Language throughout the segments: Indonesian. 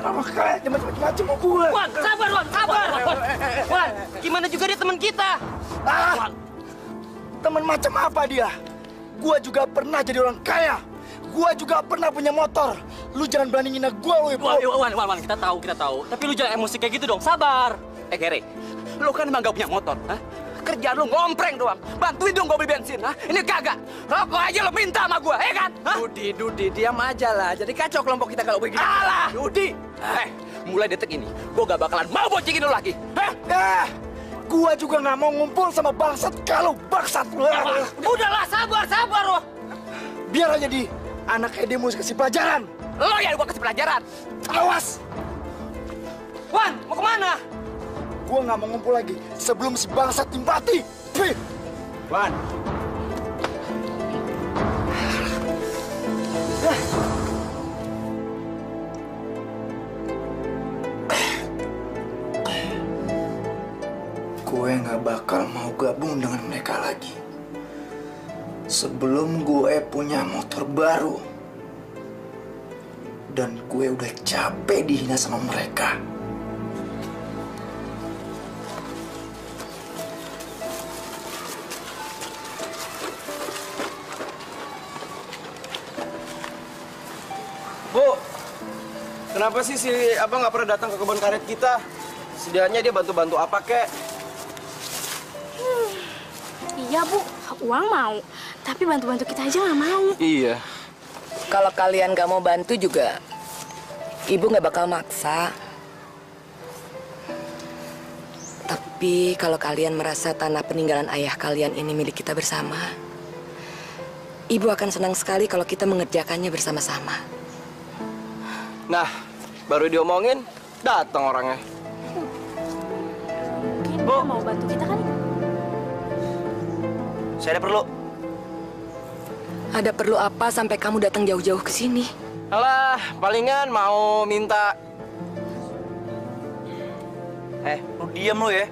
orang kaya, jangan macam-macam sama gue. Wan, sabar Wan, sabar. Wan, gimana juga dia teman kita. Ah, teman macam apa dia? Gua juga pernah jadi orang kaya. Gua juga pernah punya motor. Lu jangan berani ngina gua, lu, Ibu. Wan, kita tahu. Tapi lu jangan emosi kayak gitu dong, sabar. Gere, lu kan emang gak punya motor, ha? Kerjaan lu ngompreng doang. Bantuin dong gue beli bensin, ha? Ini kagak. Rokok aja lu minta sama gua, kan? Ha? Dudi, diam aja lah. Jadi kacau kelompok kita kalau begini. Alah, Dudi. Mulai detik ini, gua gak bakalan mau boncengin lu lagi. Gua juga nggak mau ngumpul sama bangsat kalau bangsat lu. Udahlah, sabar loh. Biar aja di anak kayak dia mesti kasih pelajaran. Lo yang gua kasih pelajaran. Awas! Wan, mau kemana? Gua nggak mau ngumpul lagi sebelum si bangsat mati. Wan. Gue nggak bakal mau gabung dengan mereka lagi. Sebelum gue punya motor baru. Dan gue udah capek dihina sama mereka. Bu, kenapa sih si Abang nggak pernah datang ke kebun karet kita? Sedianya dia bantu-bantu apa, kek? Iya, Bu. Uang mau. Tapi bantu-bantu kita aja nggak mau. Iya. Kalau kalian nggak mau bantu juga, Ibu nggak bakal maksa. Tapi kalau kalian merasa tanah peninggalan ayah kalian ini milik kita bersama, Ibu akan senang sekali kalau kita mengerjakannya bersama-sama. Nah, baru diomongin, datang orangnya. Mungkin dia mau bantu kita kan? Saya ada perlu. Ada perlu apa sampai kamu datang jauh-jauh ke sini? Alah, palingan mau minta. Lu diem lu ya.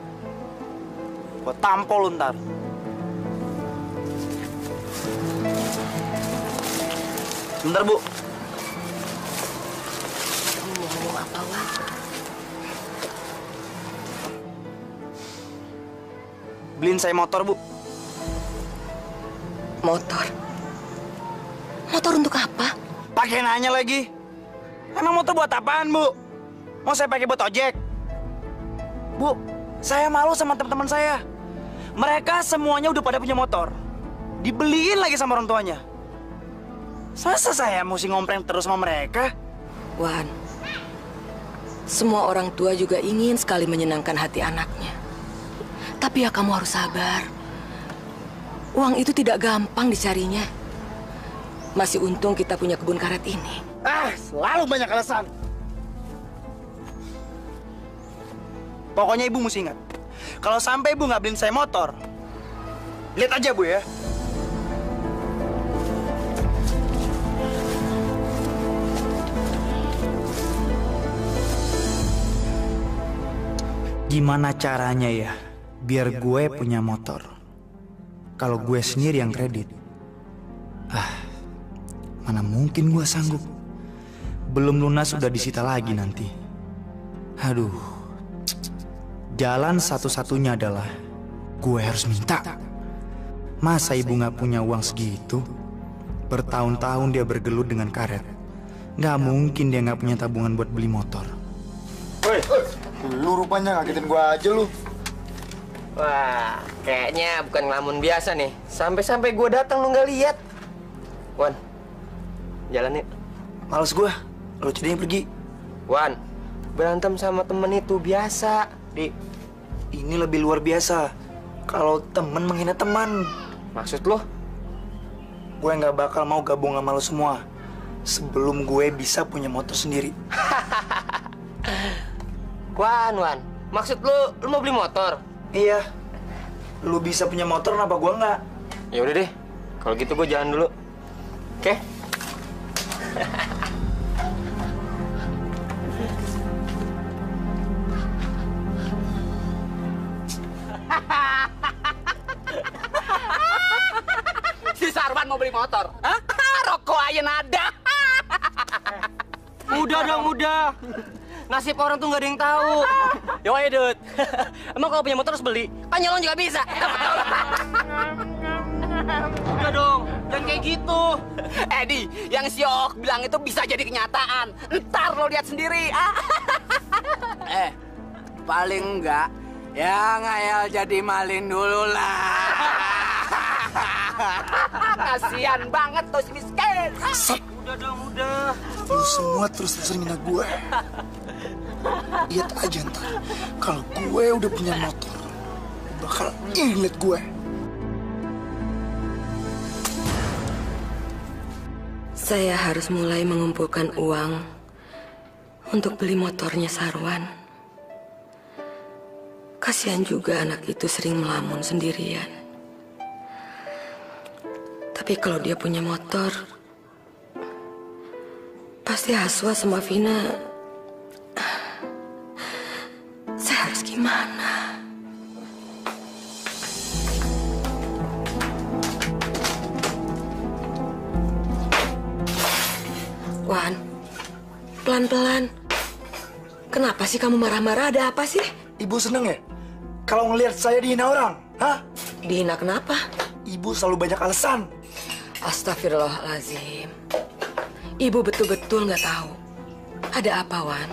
Gua tampol lu ntar. Bentar, Bu. Kamu mau ngomong apa, Wan? Beliin saya motor, Bu. Motor? Motor untuk apa? Pakai nanya lagi. Emang motor buat apaan, Bu? Mau saya pakai buat ojek? Bu, saya malu sama teman-teman saya. Mereka semuanya udah pada punya motor. Dibeliin lagi sama orang tuanya. Masa saya mesti ngompreng terus sama mereka? Wan, semua orang tua juga ingin sekali menyenangkan hati anaknya. Tapi ya kamu harus sabar. Uang itu tidak gampang dicarinya. Masih untung kita punya kebun karet ini. Selalu banyak alasan. Pokoknya Ibu mesti ingat. Kalau sampai Ibu nggak beliin saya motor, lihat aja, Bu, ya. Gimana caranya ya biar gue punya motor? Kalau gue sendiri yang kredit. Mana mungkin gue sanggup. Belum lunas udah disita lagi nanti. Aduh. Jalan satu-satunya adalah gue harus minta. Masa ibu nggak punya uang segitu? Bertahun-tahun dia bergelut dengan karet. Nggak mungkin dia nggak punya tabungan buat beli motor. Woi, lu rupanya ngagetin gua aja lu. Wah, kayaknya bukan ngelamun biasa nih. Sampai-sampai gue datang lu nggak lihat. Wan, jalan yuk. Males gue, lu jadinya pergi. Wan, berantem sama temen itu biasa. Ini lebih luar biasa. Kalau temen menghina teman. Maksud lo? Gue nggak bakal mau gabung sama lo semua sebelum gue bisa punya motor sendiri. Wan, maksud lo mau beli motor? Iya. Lu bisa punya motor, kenapa gue nggak? Ya udah deh, kalau gitu gue jalan dulu. Oke? Si Sarwan mau beli motor? Rokok aja nada. Udah dong, udah. Nasib orang tuh nggak ada yang tahu. Yo, Dut. Emang kalau punya motor harus beli? Kan nyolong juga bisa. Udah dong, jangan kayak gitu. Di, yang si Ok bilang itu bisa jadi kenyataan. Ntar lo lihat sendiri. Paling enggak, ya ngayal jadi malin dulu lah. Kasian banget tuh si miskin. Udah dong, udah. Lu semua terus-terusan ngina gue. Lihat aja ntar, kalau gue udah punya motor, bakal inget gue. Saya harus mulai mengumpulkan uang untuk beli motornya Sarwan. Kasihan juga anak itu sering melamun sendirian. Tapi kalau dia punya motor, pasti Haswa sama Vina. Saya harus gimana? Wan, pelan-pelan. Kenapa sih kamu marah-marah? Ada apa sih? Ibu seneng ya? Kalau ngelihat saya dihina orang, hah? Dihina kenapa? Ibu selalu banyak alasan. Astagfirullahaladzim. Ibu betul-betul nggak tahu. Ada apa, Wan?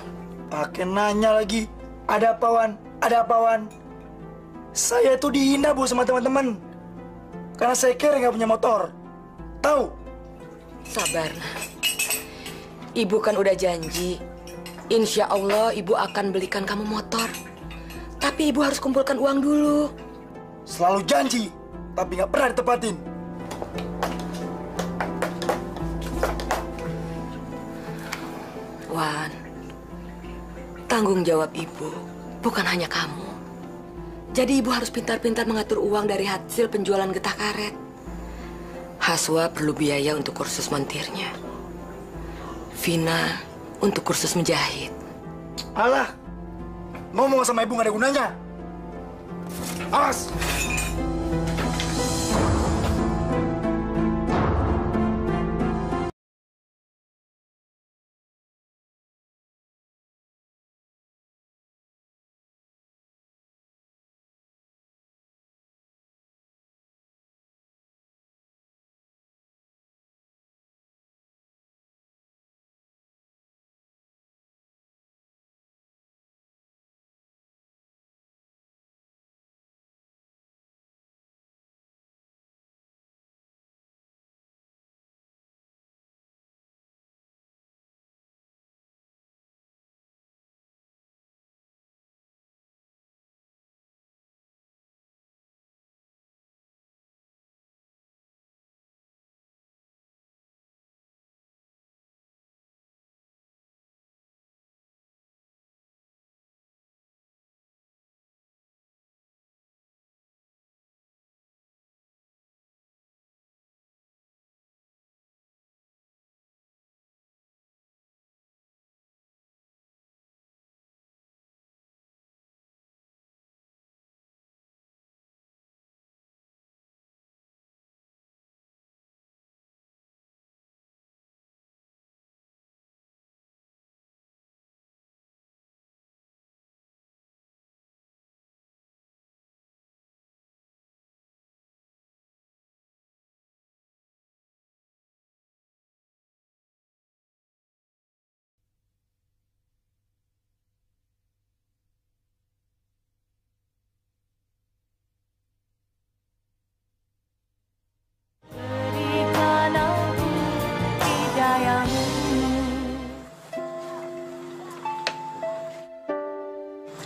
Pakai nanya lagi. Ada apa, Wan? Ada apa, Wan? Saya tuh dihina, Bu, sama teman-teman. Karena saya kira nggak punya motor. Tahu? Sabar, nah. Ibu kan udah janji. Insya Allah ibu akan belikan kamu motor. Tapi ibu harus kumpulkan uang dulu. Selalu janji, tapi nggak pernah ditepatin. Wan, tanggung jawab ibu bukan hanya kamu. Jadi ibu harus pintar-pintar mengatur uang dari hasil penjualan getah karet. Haswa perlu biaya untuk kursus montirnya. Vina untuk kursus menjahit. Alah, ngomong sama ibu nggak ada gunanya. Awas!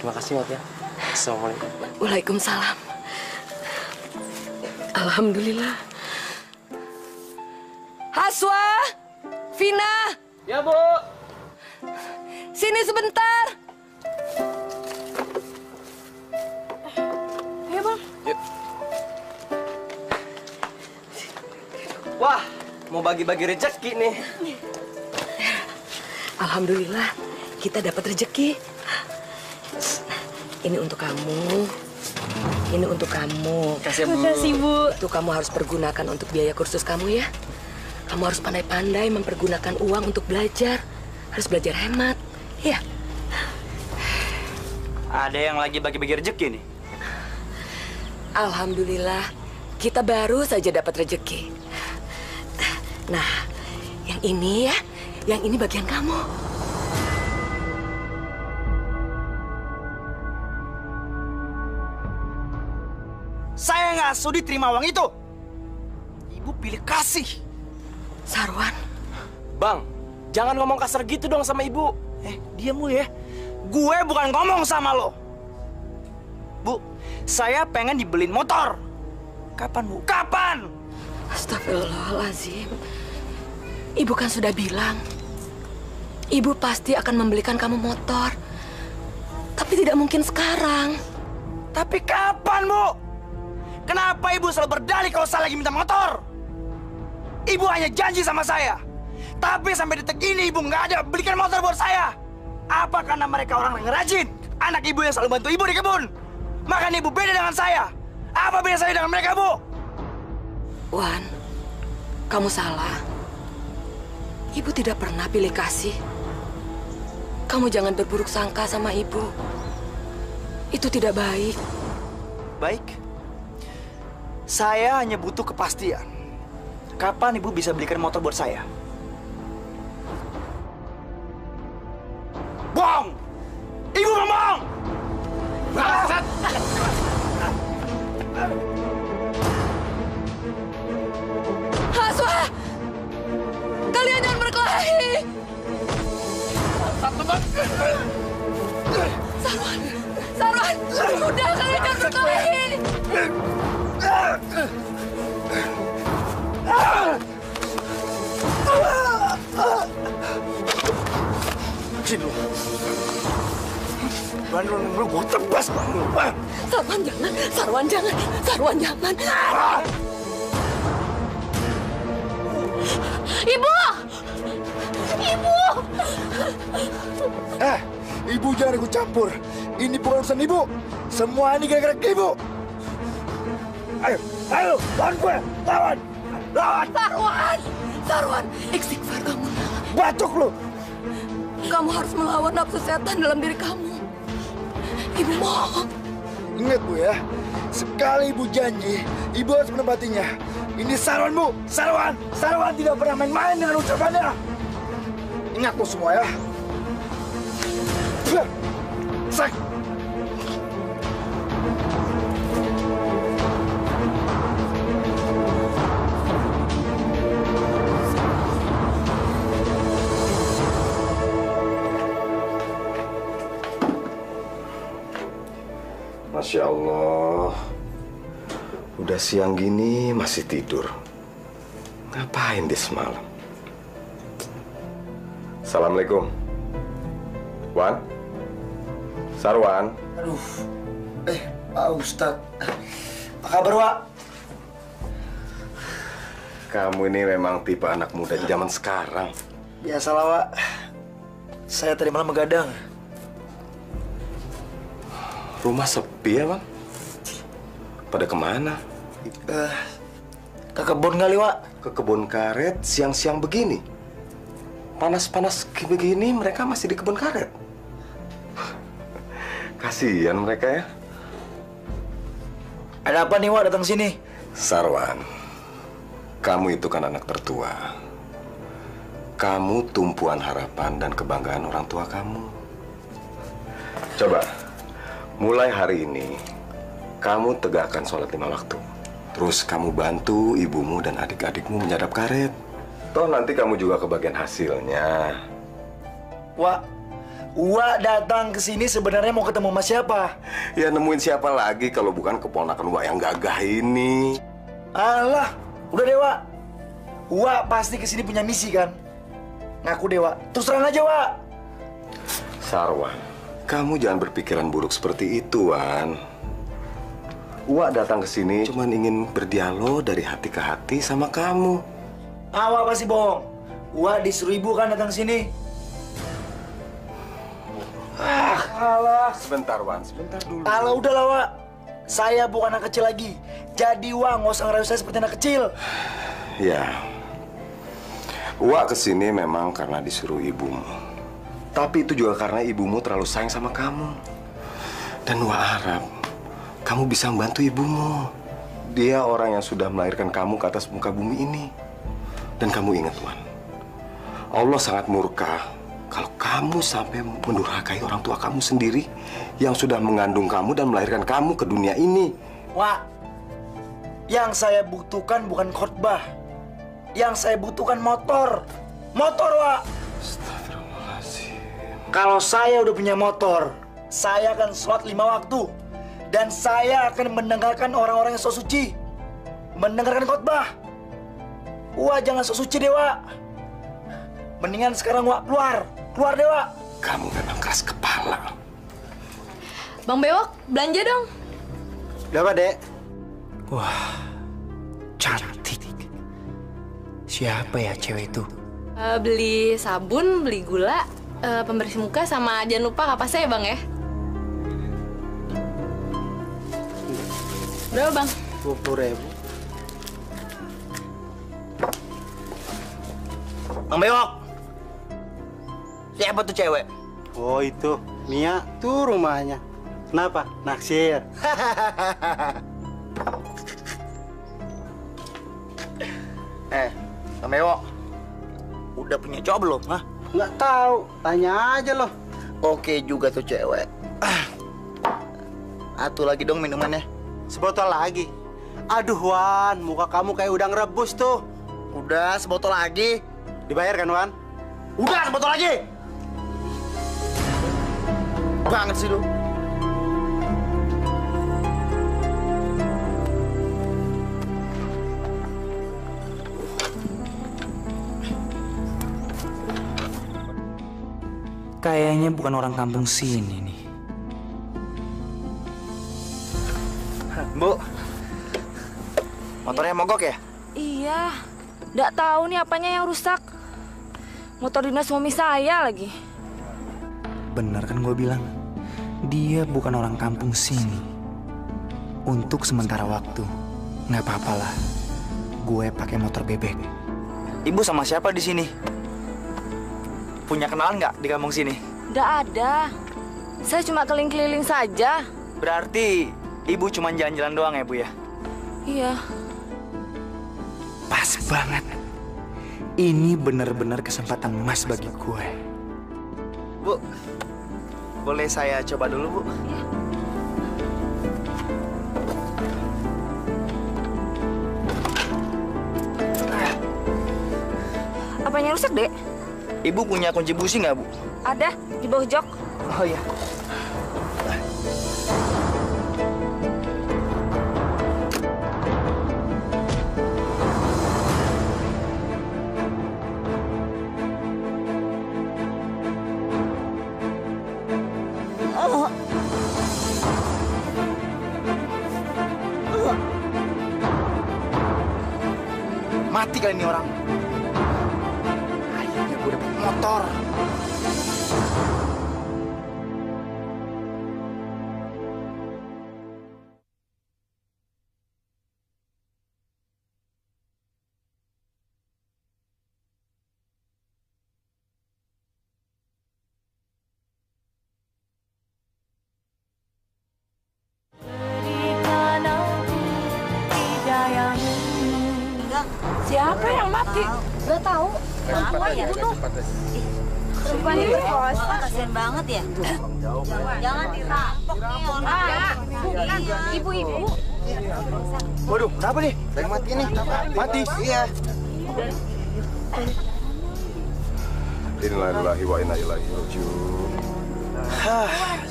Terima kasih, Mat, ya. Assalamualaikum. Waalaikumsalam. Alhamdulillah. Haswa, Vina. Ya, Bu. Sini sebentar. Ayo, Bang. Wah, mau bagi-bagi rezeki nih. Alhamdulillah, kita dapat rezeki. Ini untuk kamu. Ini untuk kamu. Terima kasih, Bu. Itu kamu harus pergunakan untuk biaya kursus kamu ya. Kamu harus pandai-pandai mempergunakan uang untuk belajar. Harus belajar hemat. Ya. Ada yang lagi bagi-bagi rezeki nih. Alhamdulillah, kita baru saja dapat rezeki. Nah, yang ini ya, yang ini bagian kamu. Saya nggak sudi terima uang itu. Ibu pilih kasih. Sarwan, Bang, jangan ngomong kasar gitu dong sama ibu. Diam lu ya. Gue bukan ngomong sama lo. Bu, saya pengen dibeliin motor. Kapan, Bu? Kapan? astagfirullahaladzim. Ibu kan sudah bilang, ibu pasti akan membelikan kamu motor. Tapi tidak mungkin sekarang. Tapi kapan, Bu? Kenapa Ibu selalu berdalih kalau saya lagi minta motor? Ibu hanya janji sama saya. Tapi sampai detik ini Ibu nggak ada belikan motor buat saya. Apa karena mereka orang yang rajin? Anak Ibu yang selalu bantu Ibu di kebun. Makanya Ibu beda dengan saya. Apa beda saya dengan mereka, Bu? Wan, kamu salah. Ibu tidak pernah pilih kasih. Kamu jangan berburuk sangka sama ibu. Itu tidak baik. Baik. Saya hanya butuh kepastian. Kapan Ibu bisa belikan motor buat saya? Bohong! Ibu ngomong! Bangsat! Haswa! Kalian jangan berkelahi! Sarwan! Sarwan! Udah, kalian jangan berkelahi! Sini lu. Lu gue tebas bang lu. Sarwan jangan! Sarwan jangan! Sarwan jangan! Ibu! Ibu! Ibu jangan ikut campur. Ini bukan urusan ibu. Semua ini gara-gara ibu. Ayo, ayo, lawan gue, lawan, lawan. Sarwan! Sarwan! Istighfar kamu. Batuk lu. Kamu harus melawan nafsu setan dalam diri kamu. Ibu mohon. Ingat Bu ya, sekali ibu janji, ibu harus menepatinya. Ini Sarwan Bu, Sarwan. Sarwan tidak pernah main-main dengan ucapannya. Ingat lu semua ya. Sak. Masya Allah, udah siang gini masih tidur. Ngapain dia semalam? Assalamualaikum. Wan? Sarwan? Aduh, Pak Ustadz. Apa kabar, Wak? Kamu ini memang tipe anak muda di zaman sekarang. Biasalah, Wak. Saya tadi malam begadang. Rumah sepi ya, Bang? Pada kemana? Ke kebun kali, Wak. Ke kebun karet siang-siang begini? Panas-panas begini mereka masih di kebun karet? Kasihan mereka ya. Ada apa nih, Wak, datang sini? Sarwan, kamu itu kan anak tertua. Kamu tumpuan harapan dan kebanggaan orang tua kamu. Coba, mulai hari ini, kamu tegakkan sholat 5 waktu. Terus kamu bantu ibumu dan adik-adikmu menyadap karet. Toh nanti kamu juga kebagian hasilnya. Wak datang ke sini sebenarnya mau ketemu sama siapa? Ya nemuin siapa lagi kalau bukan keponakan Wak yang gagah ini. Alah, udah deh, Wak. Wak pasti ke sini punya misi kan? Ngaku deh, Wak. Terus terang aja, Wak. Sarwan, kamu jangan berpikiran buruk seperti itu, Wan. Wak datang ke sini cuma ingin berdialog dari hati ke hati sama kamu. Wak pasti bohong. Wak disuruh ibu kan datang ke sini. Alah, sebentar, Wan. Sebentar dulu. Alah, udahlah, Wak. Saya bukan anak kecil lagi. Jadi, Wak, nggak usah ngerayu saya seperti anak kecil. Ya. Wak kesini memang karena disuruh ibumu. Tapi itu juga karena ibumu terlalu sayang sama kamu. Dan Wak harap kamu bisa membantu ibumu. Dia orang yang sudah melahirkan kamu ke atas muka bumi ini. Dan kamu ingat, Wan, Allah sangat murka kalau kamu sampai mendurhakai orang tua kamu sendiri yang sudah mengandung kamu dan melahirkan kamu ke dunia ini. Wak, yang saya butuhkan bukan khotbah. Yang saya butuhkan motor. Motor, Wak. Astagfirullahaladzim. Kalau saya udah punya motor, saya akan sholat 5 waktu. Dan saya akan mendengarkan orang-orang yang sok suci. Mendengarkan khotbah. Wak, jangan sok suci deh, Wak. Mendingan sekarang Wak keluar. Keluar deh, Wak. Kamu memang keras kepala. Bang Bewok, belanja dong. Berapa, Dek? Wah, cantik. Siapa ya cewek itu? Beli sabun, beli gula, pembersih muka, sama jangan lupa kapasnya ya, Bang ya. Berapa, Bang? 20.000. Bang Bewok. Siapa tuh cewek? Oh itu, Mia tuh rumahnya. Kenapa? Naksir. Bang Bewok. Udah punya cowok belum? Hah? Nggak tahu, tanya aja loh. Oke juga tuh cewek. Atuh lagi dong minumannya. Sebotol lagi. Aduh Wan, muka kamu kayak udang rebus tuh. Udah, sebotol lagi. Dibayar kan Wan? Udah, sebotol lagi. Banget sih lu. Kayaknya bukan orang kampung sini nih. Bu, motornya mogok ya? Iya, nggak tahu nih apanya yang rusak. Motor dinas suami saya lagi. Bener kan gue bilang? Dia bukan orang kampung sini. Untuk sementara waktu, nggak apa-apalah. Gue pakai motor bebek. Ibu sama siapa di sini? Punya kenalan nggak di kampung sini? Nggak ada. Saya cuma keliling-keliling saja. Berarti ibu cuma jalan-jalan doang ya, Bu ya? Iya. Pas banget. Ini bener-bener kesempatan emas bagi gue. Bu, boleh saya coba dulu, Bu? Apanya rusak, Dek? Ibu punya kunci busi nggak, Bu? Ada, di bawah jok. Oh iya. Mati kali ini orang. Akhirnya gue dapet motor. Siapa yang mati? Gak tahu. Perempuan ya? Perempuan ini bos. Kasian banget ya. Jangan dirampok nih orang. Ibu-ibu. Waduh, kenapa nih? Yang mati nih. Mati? Iya. Innalillahi wa inna ilaihi raji'un.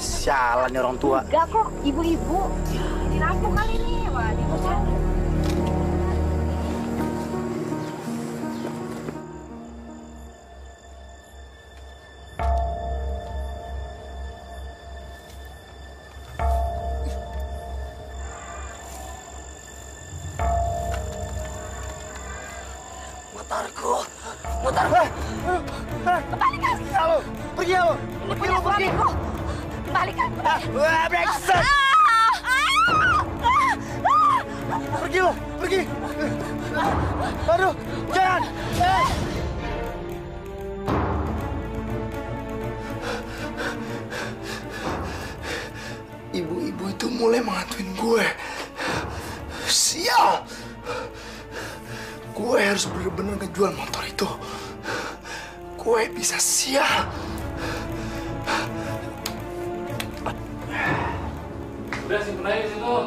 Sialan nih orang tua. Gak kok, ibu-ibu. Dirampok kali ini. Wah, dibocor. Motorku. Kembalikan. Pergi lo. Ini punya suamiku. Kembalikan. Wah, brengsek. Pergi lo, pergi. Aduh, jangan. Ibu. mulai menghantui gue. Sial! Gue harus bener-bener ngejual motor itu. Gue bisa sial. Udah simpen aja di situ.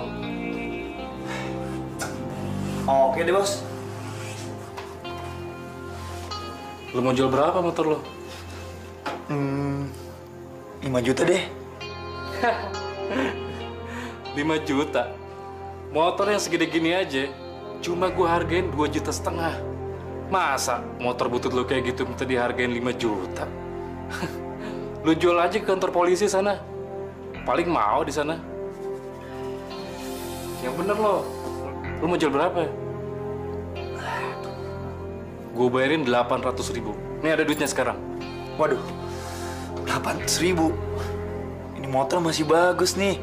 Oke deh, Bos. Lu mau jual berapa motor lo? 5 juta deh. 5 juta? Motor yang segede gini aja, cuma gua hargain 2,5 juta. Masa motor butut lu kayak gitu minta dihargain 5 juta? Lu jual aja ke kantor polisi sana. Paling mau di sana. Yang bener lo. Lu mau jual berapa? Gue bayarin 800.000. Nih ada duitnya sekarang. Waduh, 800.000. Ini motor masih bagus nih.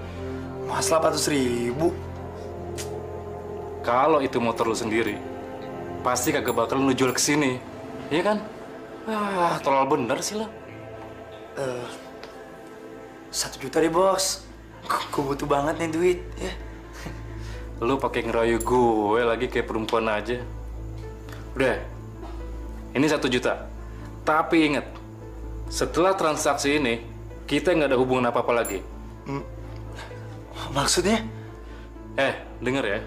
Mas 800.000. Kalau itu motor lu sendiri, pasti kagak bakal lu jual ke sini. Iya kan? Ah, terlalu bener sih lo. 1 juta deh, Bos. Gue butuh banget nih duit, ya. Lu pakai ngerayu gue lagi kayak perempuan aja. Udah, ini 1 juta. Tapi ingat, setelah transaksi ini, kita nggak ada hubungan apa-apa lagi. Maksudnya? Denger ya.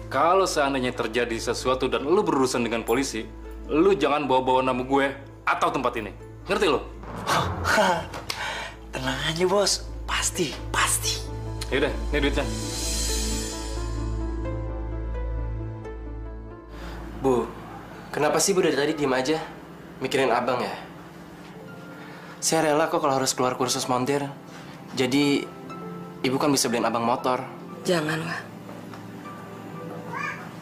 Kalau seandainya terjadi sesuatu dan lu berurusan dengan polisi, lu jangan bawa-bawa nama gue atau tempat ini. Ngerti lo? Tenang aja, Bos. Pasti. Yaudah, ini duitnya. Bu, kenapa sih Bu dari tadi diem aja? Mikirin abang ya? Saya rela kok kalau harus keluar kursus montir. Jadi, ibu kan bisa beliin abang motor. Jangan, Wah.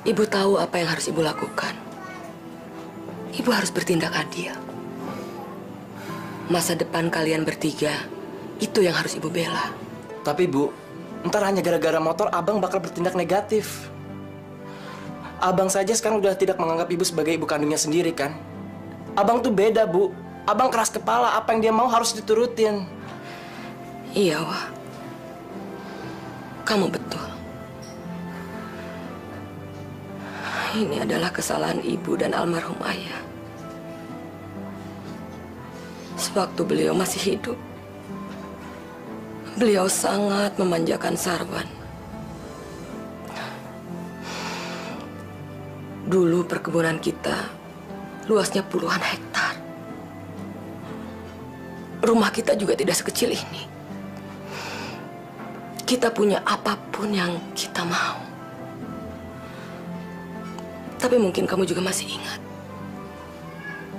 Ibu tahu apa yang harus ibu lakukan. Ibu harus bertindak adil. Masa depan kalian bertiga, itu yang harus ibu bela. Tapi Bu, ntar hanya gara-gara motor abang bakal bertindak negatif. Abang saja sekarang udah tidak menganggap ibu sebagai ibu kandungnya sendiri kan? Abang tuh beda, Bu. Abang keras kepala, apa yang dia mau harus diturutin. Iya, Wah. Kamu betul. Ini adalah kesalahan ibu dan almarhum ayah. Sewaktu beliau masih hidup, beliau sangat memanjakan Sarwan. Dulu perkebunan kita luasnya puluhan hektar. Rumah kita juga tidak sekecil ini. Kita punya apapun yang kita mau. Tapi mungkin kamu juga masih ingat.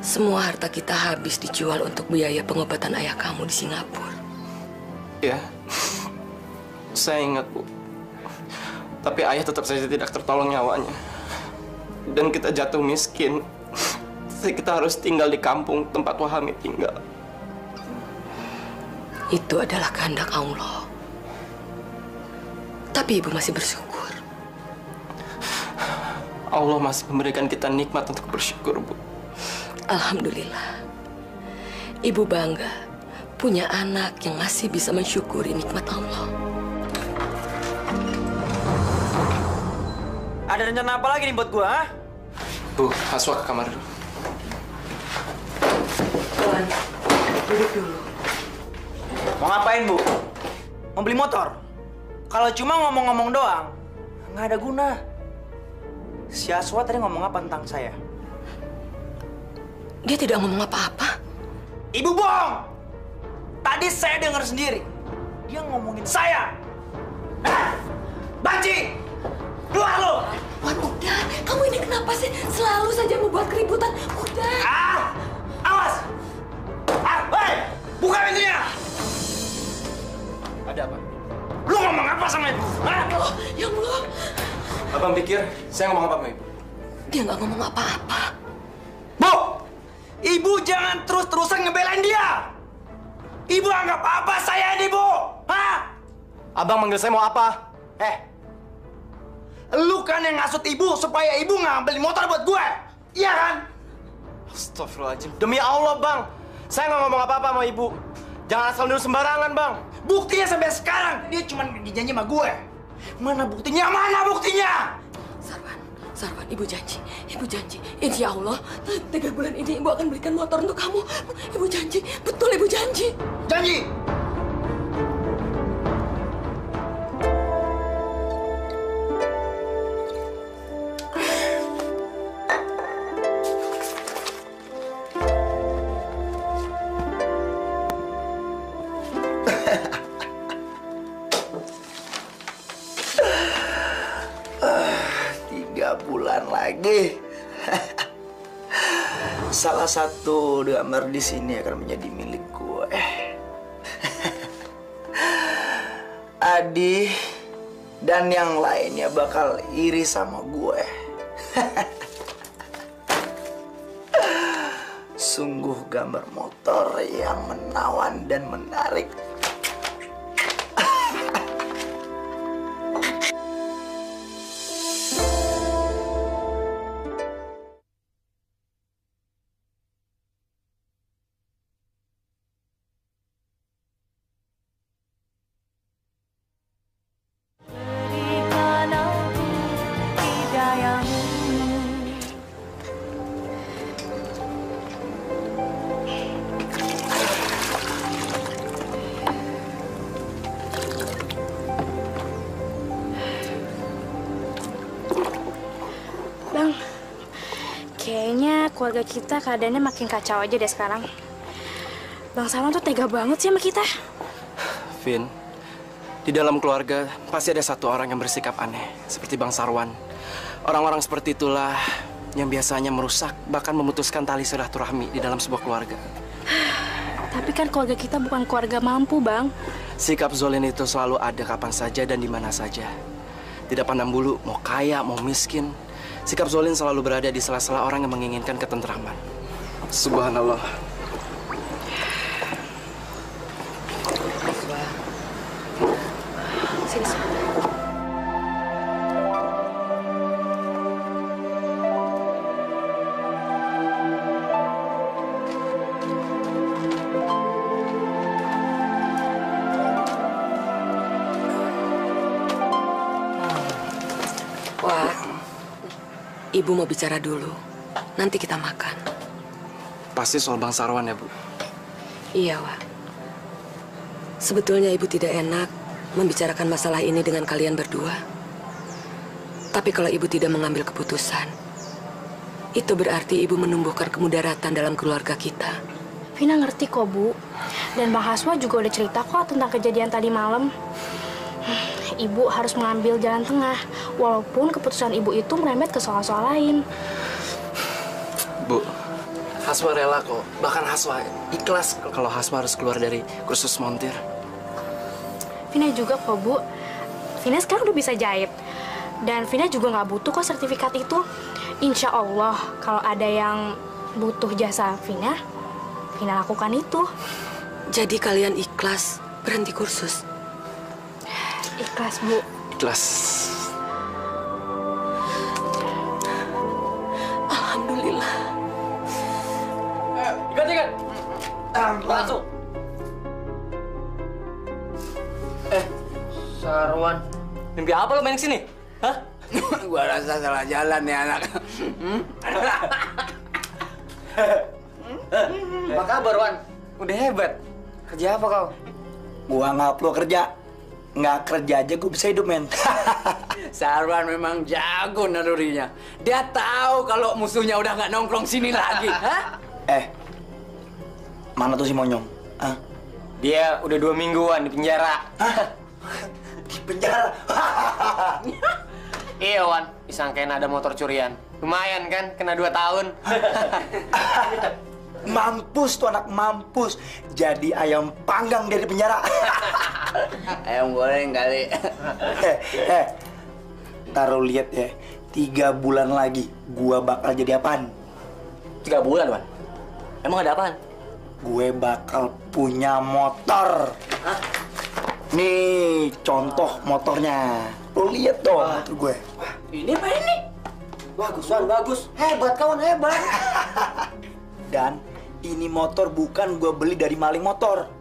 Semua harta kita habis dijual untuk biaya pengobatan ayah kamu di Singapura. Ya, saya ingat, Bu. Tapi ayah tetap saja tidak tertolong nyawanya. Dan kita jatuh miskin. Kita harus tinggal di kampung tempat Wahami tinggal. Itu adalah kehendak Allah. Tapi ibu masih bersyukur. Allah masih memberikan kita nikmat untuk bersyukur, Bu. Alhamdulillah. Ibu bangga punya anak yang masih bisa mensyukuri nikmat Allah. Ada rencana apa lagi nih buat gua, ha? Bu, Haswa ke kamar dulu. Tuan, duduk dulu. Mau ngapain, Bu? Mau beli motor? Kalau cuma ngomong-ngomong doang, nggak ada guna. Si Aswa tadi ngomong apa tentang saya? Dia tidak ngomong apa-apa. Ibu bohong! Tadi saya dengar sendiri. Dia ngomongin saya. Banci! Keluar lo! Wan, udah. Kamu ini kenapa sih? Selalu saja membuat keributan. Udah. Awas! Hei! Buka pintunya! Ada apa? Lu ngomong apa sama ibu? Ya Allah. Abang pikir saya ngomong apa sama ibu? Dia nggak ngomong apa-apa. Bu! Ibu jangan terus-terusan ngebelain dia! Ibu anggap apa saya ini, Bu? Hah? Abang manggil saya mau apa? Lu kan yang ngasut ibu supaya ibu ngambil motor buat gue. Iya kan? Astagfirullahaladzim. Demi Allah, Bang. Saya nggak ngomong apa-apa sama ibu. Jangan asal nuduh sembarangan, Bang. Buktinya sampai sekarang dia cuma janji sama gue. Mana buktinya? Mana buktinya? Sarwan, Ibu janji. Insya Allah, 3 bulan ini Ibu akan belikan motor untuk kamu. Ibu janji, betul Ibu janji. Janji! Lagi. Salah satu gambar di sini akan menjadi milik gue. Adi dan yang lainnya bakal iri sama gue. Sungguh gambar motor yang menawan dan menarik. Bang, kayaknya keluarga kita keadaannya makin kacau aja deh sekarang. Bang Sarwan tuh tega banget sih sama kita. Vin, di dalam keluarga pasti ada satu orang yang bersikap aneh, seperti Bang Sarwan. Orang-orang seperti itulah yang biasanya merusak, bahkan memutuskan tali silaturahmi di dalam sebuah keluarga. Tapi kan keluarga kita bukan keluarga mampu, Bang. Sikap Zolin itu selalu ada kapan saja dan di mana saja. Tidak pandang bulu, mau kaya, mau miskin. Sikap Zolin selalu berada di sela-sela orang yang menginginkan ketentraman. Subhanallah. Sini. Wah, Ibu mau bicara dulu. Nanti kita makan. Pasti soal Bang Sarwan ya, Bu? Iya, Wak. Sebetulnya Ibu tidak enak membicarakan masalah ini dengan kalian berdua. Tapi kalau Ibu tidak mengambil keputusan, itu berarti Ibu menumbuhkan kemudaratan dalam keluarga kita. Vina ngerti kok, Bu. Dan Bang Haswa juga udah cerita kok tentang kejadian tadi malam. Ibu harus mengambil jalan tengah, walaupun keputusan Ibu itu merembet ke soal-soal lain. Bu, Haswa rela kok. Bahkan Haswa ikhlas kalau Haswa harus keluar dari kursus montir. Vina juga kok, Bu. Vina sekarang udah bisa jahit. Dan Vina juga nggak butuh kok sertifikat itu. Insya Allah, kalau ada yang butuh jasa Vina lakukan itu. Jadi kalian ikhlas berhenti kursus? Ikhlas, Bu. Ikhlas. Alhamdulillah. Ikat. Langsung. Sarwan, mimpi apa lo main kesini? Hah? Gua rasa salah jalan nih anak. Apa kabar, Wan? Udah hebat. Kerja apa kau? Gua nggak perlu kerja. Nggak kerja aja gue bisa hidup, men. Sarwan memang jago nalurinya. Dia tahu kalau musuhnya udah nggak nongkrong sini lagi. Hah? Mana tuh si Monyong? Hah? Dia udah 2 mingguan di penjara. Hah? Di penjara? Iya, Wan. Disangkain ada motor curian. Lumayan kan? Kena 2 tahun. Mampus tuh anak, mampus. Jadi ayam panggang dari penjara. Ayam goreng kali. Taruh lihat ya. 3 bulan lagi gua bakal jadi apaan? 3 bulan, Wan? Emang ada apaan? Gue bakal punya motor. Hah? Nih, contoh motornya. Lo lihat dong motor gue. Wah, ini apa ini? Bagus, Wan, bagus. Hebat, kawan, hebat. Dan ini motor bukan gue beli dari maling motor.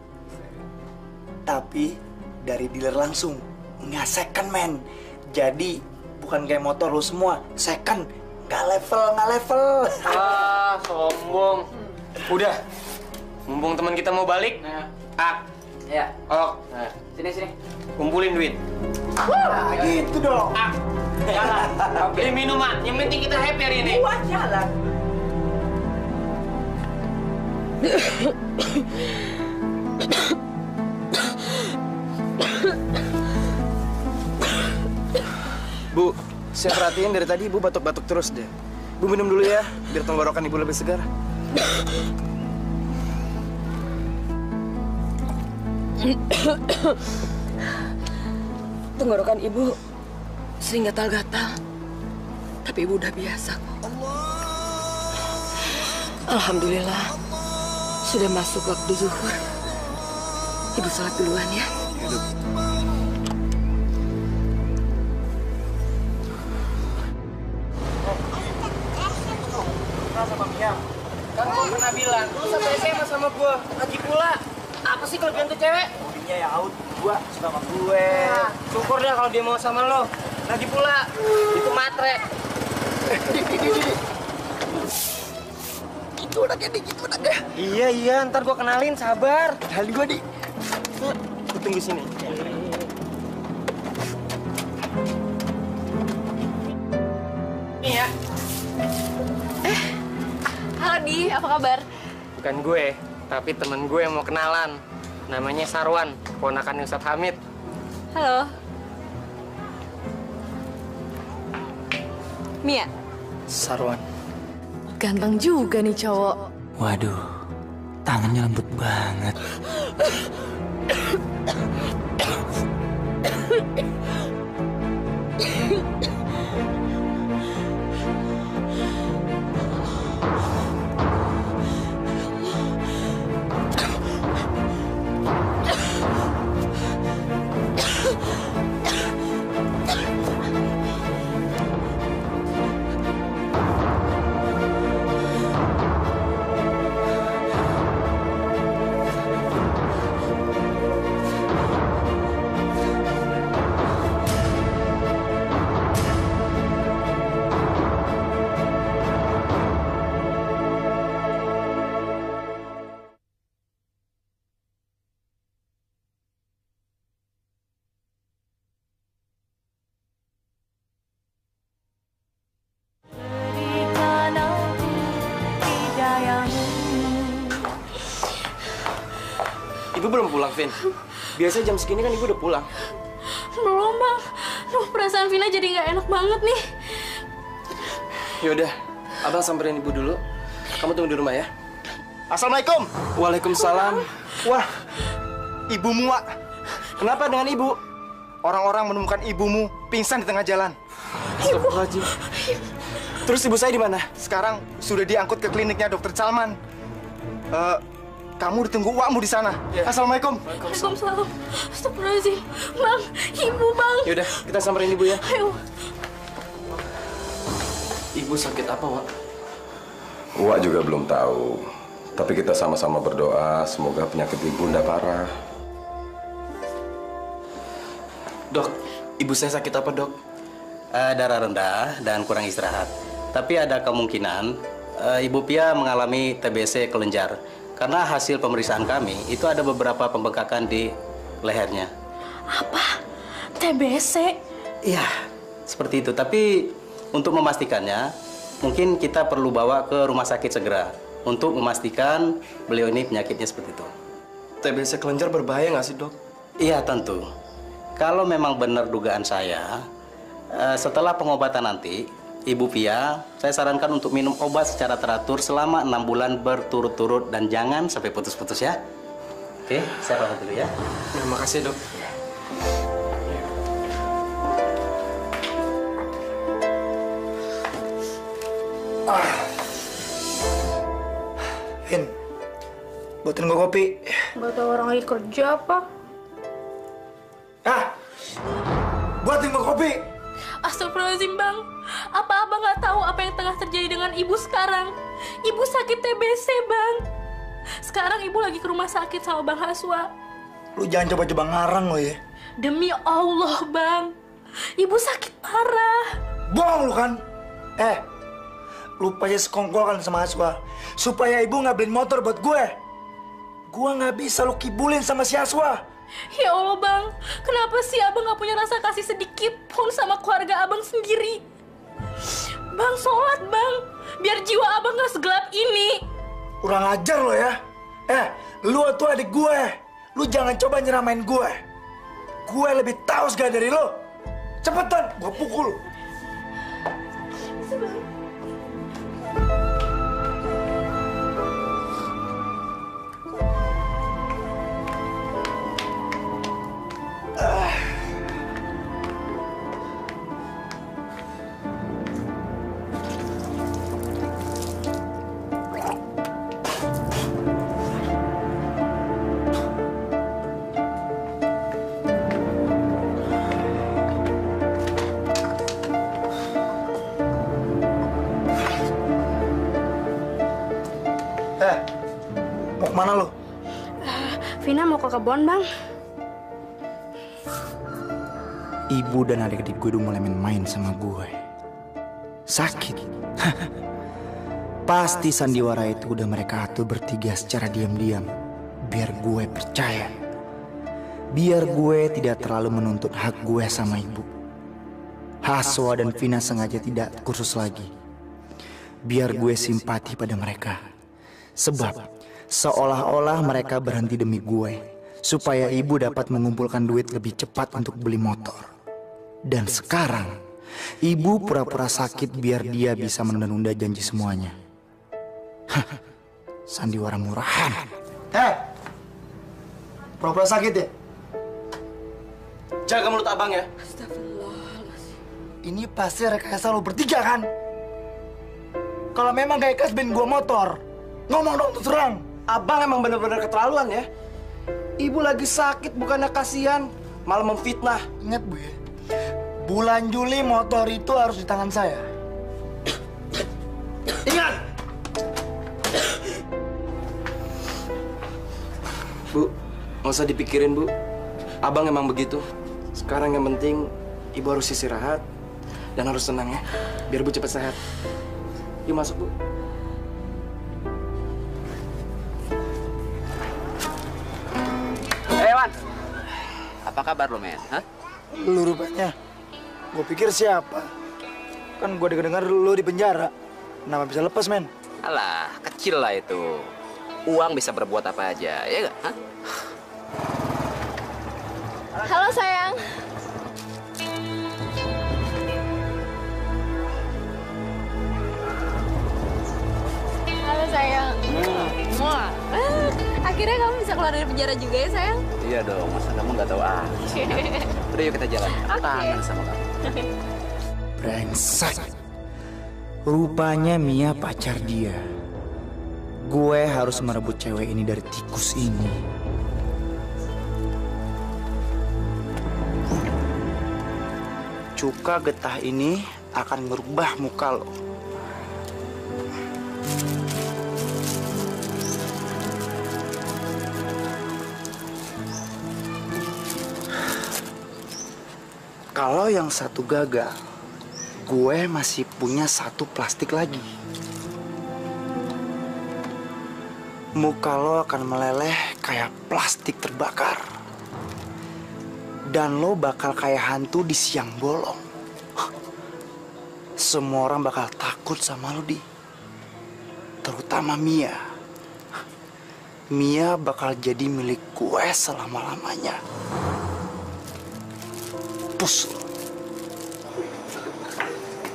Tapi dari dealer langsung, nggak second man. Jadi bukan kayak motor lu semua, second, nggak level. Ah, sombong. Udah, mumpung teman kita mau balik, Ya. Sini. kumpulin duit. Nah, gitu dong. Jalan, beli minuman. Yang penting kita happy hari ini. Wah, jalan. Bu, saya perhatiin dari tadi Ibu batuk-batuk terus deh. Bu minum dulu ya, biar tenggorokan Ibu lebih segar. Tenggorokan Ibu sering gatal-gatal. Tapi Ibu udah biasa kok. Alhamdulillah. Sudah masuk waktu zuhur. Ibu sholat duluan ya. Sama Mia. Kan gua pernah bilang, lu sampai SMA sama gua. Lagi pula, apa sih kelebihan tuh cewek? Bodinya ya out, gua suka sama gue. Syukur deh kalau dia mau sama lo. Lagi pula, itu matre. Gitu anaknya nih, gitu anaknya. Iya, ntar gua kenalin, sabar. Kenalin gua nih. Lu tunggu sini. Nih ya. Halo Di, apa kabar? Bukan gue, tapi temen gue yang mau kenalan. Namanya Sarwan, ponakan Ustadz Hamid. Halo. Mia. Sarwan. Ganteng juga nih cowok. Waduh, tangannya lembut banget. Ibu belum pulang, Vin. Biasa jam segini kan Ibu udah pulang. Belum bang. Duh, perasaan Vina jadi nggak enak banget nih. Yaudah, Abang samperin Ibu dulu. Kamu tunggu di rumah ya. Assalamualaikum. Waalaikumsalam. Wah, ibumu, Wak. Kenapa dengan Ibu? Orang-orang menemukan ibumu pingsan di tengah jalan. Astagfirullahaladzim. Terus ibu saya di mana? Sekarang sudah diangkut ke kliniknya Dokter Salman. Kamu ditunggu Wakmu di sana. Assalamualaikum. Waalaikumsalam. Astagfirullahaladzim. Bang, ibu bang. Yaudah, kita samperin Ibu ya. Ayo. Ibu sakit apa, Wak? Wak juga belum tahu. Tapi kita sama-sama berdoa semoga penyakit ibu tidak parah. Dok, ibu saya sakit apa, Dok? Darah rendah dan kurang istirahat. Tapi ada kemungkinan Ibu Pia mengalami TBC kelenjar. Karena hasil pemeriksaan kami, itu ada beberapa pembengkakan di lehernya. Apa? TBC? Iya, seperti itu. Tapi untuk memastikannya, mungkin kita perlu bawa ke rumah sakit segera. Untuk memastikan beliau ini penyakitnya seperti itu. TBC kelenjar berbahaya nggak sih, Dok? Iya, tentu. Kalau memang benar dugaan saya, setelah pengobatan nanti, Ibu Pia, saya sarankan untuk minum obat secara teratur selama 6 bulan berturut-turut dan jangan sampai putus-putus ya. Oke, saya pamit dulu ya. Terima kasih, Dok. Vin, buatin gue kopi. Gak tau orang lagi kerja apa? Buatin gue kopi. Astagfirullahaladzim bang. Apa abang nggak tahu apa yang tengah terjadi dengan ibu sekarang? Ibu sakit TBC bang. Sekarang ibu lagi ke rumah sakit sama bang Haswa. Lu jangan coba-coba ngarang lo ya. Demi Allah, Bang. Ibu sakit parah. Bohong lu kan? Lu pasti sekongkol kan sama Aswa supaya ibu nggak beliin motor buat gue. Gue nggak bisa lu kibulin sama si Aswa. Ya Allah, Bang. Kenapa sih Abang nggak punya rasa kasih sedikit pun sama keluarga Abang sendiri? Bang, sholat, Bang. Biar jiwa Abang nggak segelap ini. Kurang ajar lo ya. Lu tuh adik gue. Lu jangan coba nyeramain gue. Gue lebih tahu segala dari lo. Cepetan, gue pukul. Mau kemana lo? Vina mau ke kebun, Bang. Ibu dan adik-adik gue udah mulai main sama gue. Sakit. Pasti sandiwara itu udah mereka atur bertiga secara diam-diam. Biar gue percaya. Biar gue tidak terlalu menuntut hak gue sama ibu. Haswa dan Vina sengaja tidak kursus lagi. Biar gue simpati pada mereka. Sebab seolah-olah mereka berhenti demi gue. Supaya ibu dapat mengumpulkan duit lebih cepat untuk beli motor. Dan sekarang, ibu pura-pura sakit biar dia bisa menunda-nunda janji semuanya. Sandiwara murahan. Pura-pura sakit ya? Jaga mulut abang ya. Ini pasti rekayasa lo bertiga kan? Kalau memang gak ikhlas beliin gua motor, ngomong dong terus terang. Abang emang bener-bener keterlaluan ya. Ibu lagi sakit bukannya kasihan, malah memfitnah. Ingat Bu ya, bulan Juli motor itu harus di tangan saya. Ingat! Bu, nggak usah dipikirin Bu. Abang emang begitu. Sekarang yang penting ibu harus istirahat dan harus tenang ya, biar Bu cepat sehat. Yuk masuk Bu. Wan, apa kabar lo, men? Hah? Lu rupanya. Gue pikir siapa? Kan gue dengar lu di penjara. Kenapa bisa lepas, men? Alah, kecil lah itu. Uang bisa berbuat apa aja, ya nggak? Hah? Halo sayang. Halo sayang. Wah. Akhirnya kamu bisa keluar dari penjara juga ya sayang? Iya dong, masa kamu nggak tahu Udah yuk kita jalan. Kangen sama kamu. Brengsek. Rupanya Mia pacar dia. Gue harus merebut cewek ini dari tikus ini. Cuka getah ini akan merubah muka lo. Kalau yang satu gagal, gue masih punya satu plastik lagi. Muka lo akan meleleh kayak plastik terbakar. Dan lo bakal kayak hantu di siang bolong. Semua orang bakal takut sama lo, Di. Terutama Mia. Mia bakal jadi milik gue selama-lamanya. Pus.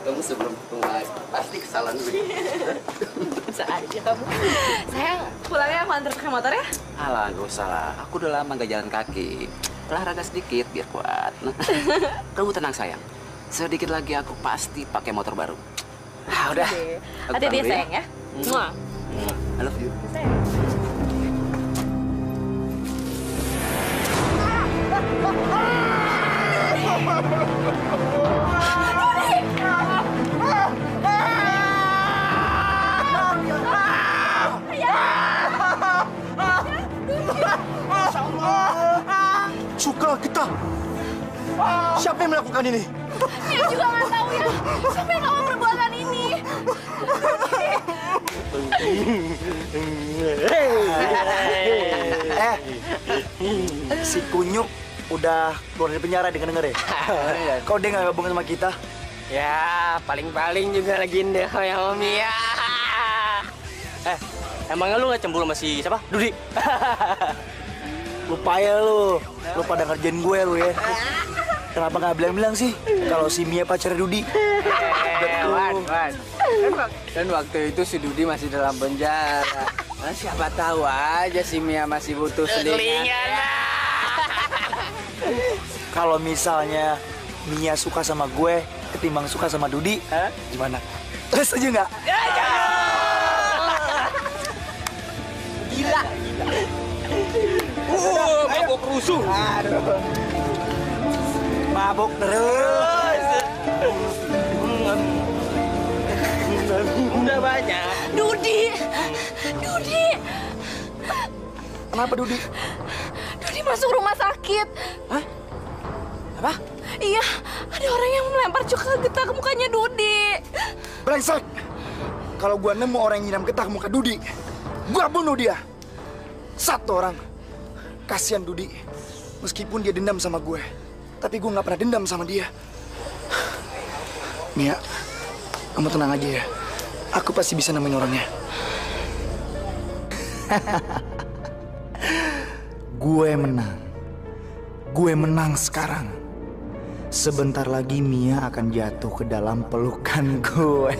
Kamu sebelum mulai pasti kesalahan gue. Bisa aja kamu. Sayang, pulangnya aku antar pakai motor ya? Alah, gak usah lah. Aku udah lama gak jalan kaki. Olahraga sedikit biar kuat. Kamu tenang sayang. Sedikit lagi aku pasti pakai motor baru. Ah, udah. Hati-hati sayang ya. Muah. I love you. Masya Allah. Siapa yang melakukan ini? Mia juga nggak tahu ya. Siapa yang melakukan perbuatan ini? Si Kunyuk udah keluar dari penjara denger ya? Kau dia nggak gabung sama kita? Ya, paling-paling juga lagi ndeh yang Mia. Emangnya lu nggak cemburu sama si siapa? Dudi? Lupa ya lu pada ngerjain gue lu ya. Kenapa nggak bilang-bilang sih kalau si Mia pacar Dudi? Wan. Dan waktu itu si Dudi masih dalam penjara. Nah, siapa tahu aja si Mia masih butuh selingan. Kalau misalnya Mia suka sama gue ketimbang suka sama Dudi, gimana? Setuju nggak? Gila. Mabok rusuh. Mabok terus. Udah banyak. Dudi. Kenapa Dudi? Dudi masuk rumah sakit. Hah? Apa? Iya, ada orang yang melempar cuka getah ke mukanya Dudi. Brengsek! Kalau gua nemu orang yang nyiram getah ke muka Dudi, gua bunuh dia. Satu orang. Kasihan Dudi. Meskipun dia dendam sama gue, tapi gue nggak pernah dendam sama dia. Mia, kamu tenang aja ya. Aku pasti bisa nemuin orangnya. Gue menang. Gue menang sekarang. Sebentar lagi Mia akan jatuh ke dalam pelukan gue.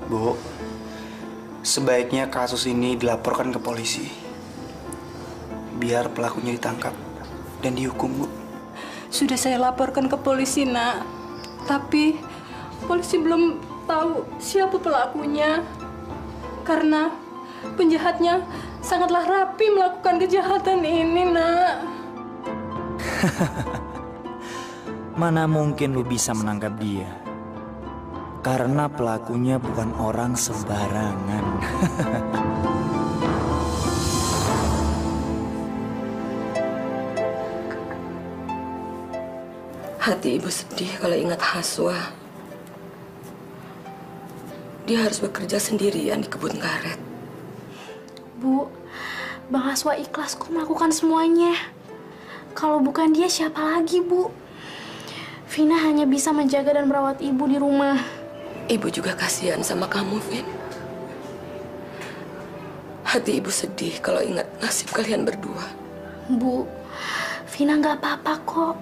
Bu, sebaiknya kasus ini dilaporkan ke polisi. Biar pelakunya ditangkap dan dihukum, Bu. Sudah saya laporkan ke polisi, Nak. Tapi polisi belum tahu siapa pelakunya. Karena penjahatnya sangatlah rapi melakukan kejahatan ini, Nak. Mana mungkin lu bisa menangkap dia? Karena pelakunya bukan orang sembarangan. Hati ibu sedih kalau ingat Haswa. Dia harus bekerja sendirian di kebun karet. Bu, Bang Haswa ikhlas kok melakukan semuanya. Kalau bukan dia siapa lagi, Bu? Vina hanya bisa menjaga dan merawat ibu di rumah. Ibu juga kasihan sama kamu, Vin. Hati ibu sedih kalau ingat nasib kalian berdua. Bu, Vina nggak apa-apa kok.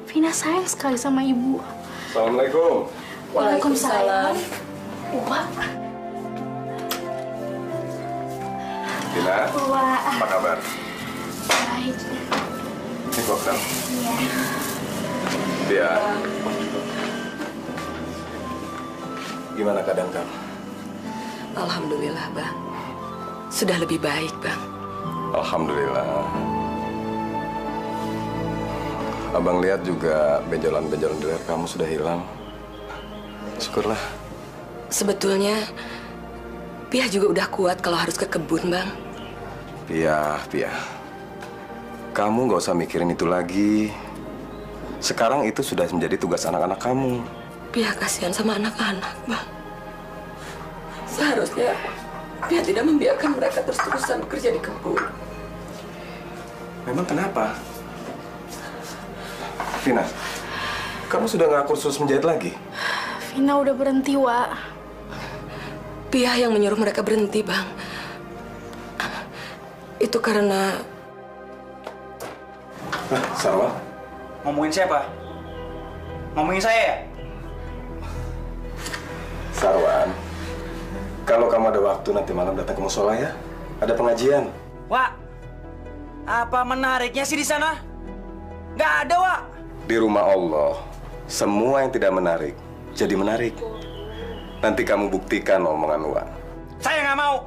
Vina sayang sekali sama ibu. Assalamualaikum. Waalaikumsalam. Wah. Vina, Wah. apa kabar? Baik. Ini koktel. Iya. Dia. Gimana keadaan kamu? Alhamdulillah, Bang. Sudah lebih baik, Bang. Alhamdulillah. Abang lihat juga benjolan-benjolan di leher kamu sudah hilang. Syukurlah. Sebetulnya, Pia juga udah kuat kalau harus ke kebun, Bang. Pia. Kamu nggak usah mikirin itu lagi. Sekarang itu sudah menjadi tugas anak-anak kamu. Pia kasihan sama anak-anak, Bang. Seharusnya Pia tidak membiarkan mereka terus-terusan bekerja di kebun. Memang kenapa? Vina, kamu sudah nggak kursus menjahit lagi? Vina udah berhenti, Wak. Pia yang menyuruh mereka berhenti, Bang. Itu karena... Sarwa? Ngomongin siapa? Ngomongin saya ya? Sarwan, kalau kamu ada waktu nanti malam datang ke musola ya. Ada pengajian. Wak, apa menariknya sih di sana? Nggak ada, Wak. Di rumah Allah, Semua yang tidak menarik jadi menarik. Nanti kamu buktikan omongan Wan. Saya nggak mau.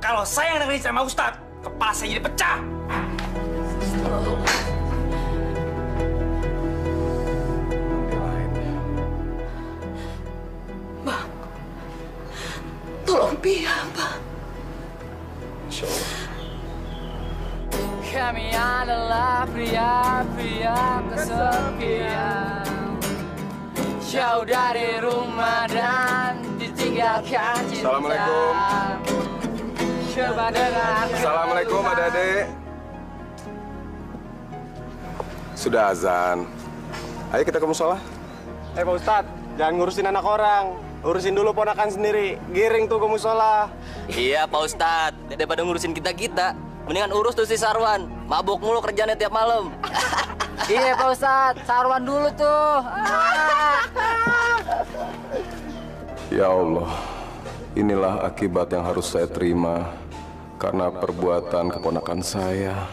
Kalau saya yang dengerin sama Ustadz, kepala saya jadi pecah. Bang, tolong Pia, Bang. Kami adalah pria-pria kesepian, jauh dari rumah dan ditinggalkan cinta. Assalamualaikum. Coba dengar. Assalamualaikum, adik-adik. Sudah azan. Ayo kita ke musola. Pak Ustadz, jangan ngurusin anak orang. Urusin dulu ponakan sendiri. Giring tuh ke musola. Iya Pak Ustadz, daripada ngurusin kita-kita, mendingan urus tuh si Sarwan. Mabuk mulu kerjanya tiap malam. Iya Pak Ustadz, Sarwan dulu tuh. Ya Allah, inilah akibat yang harus saya terima karena perbuatan keponakan saya.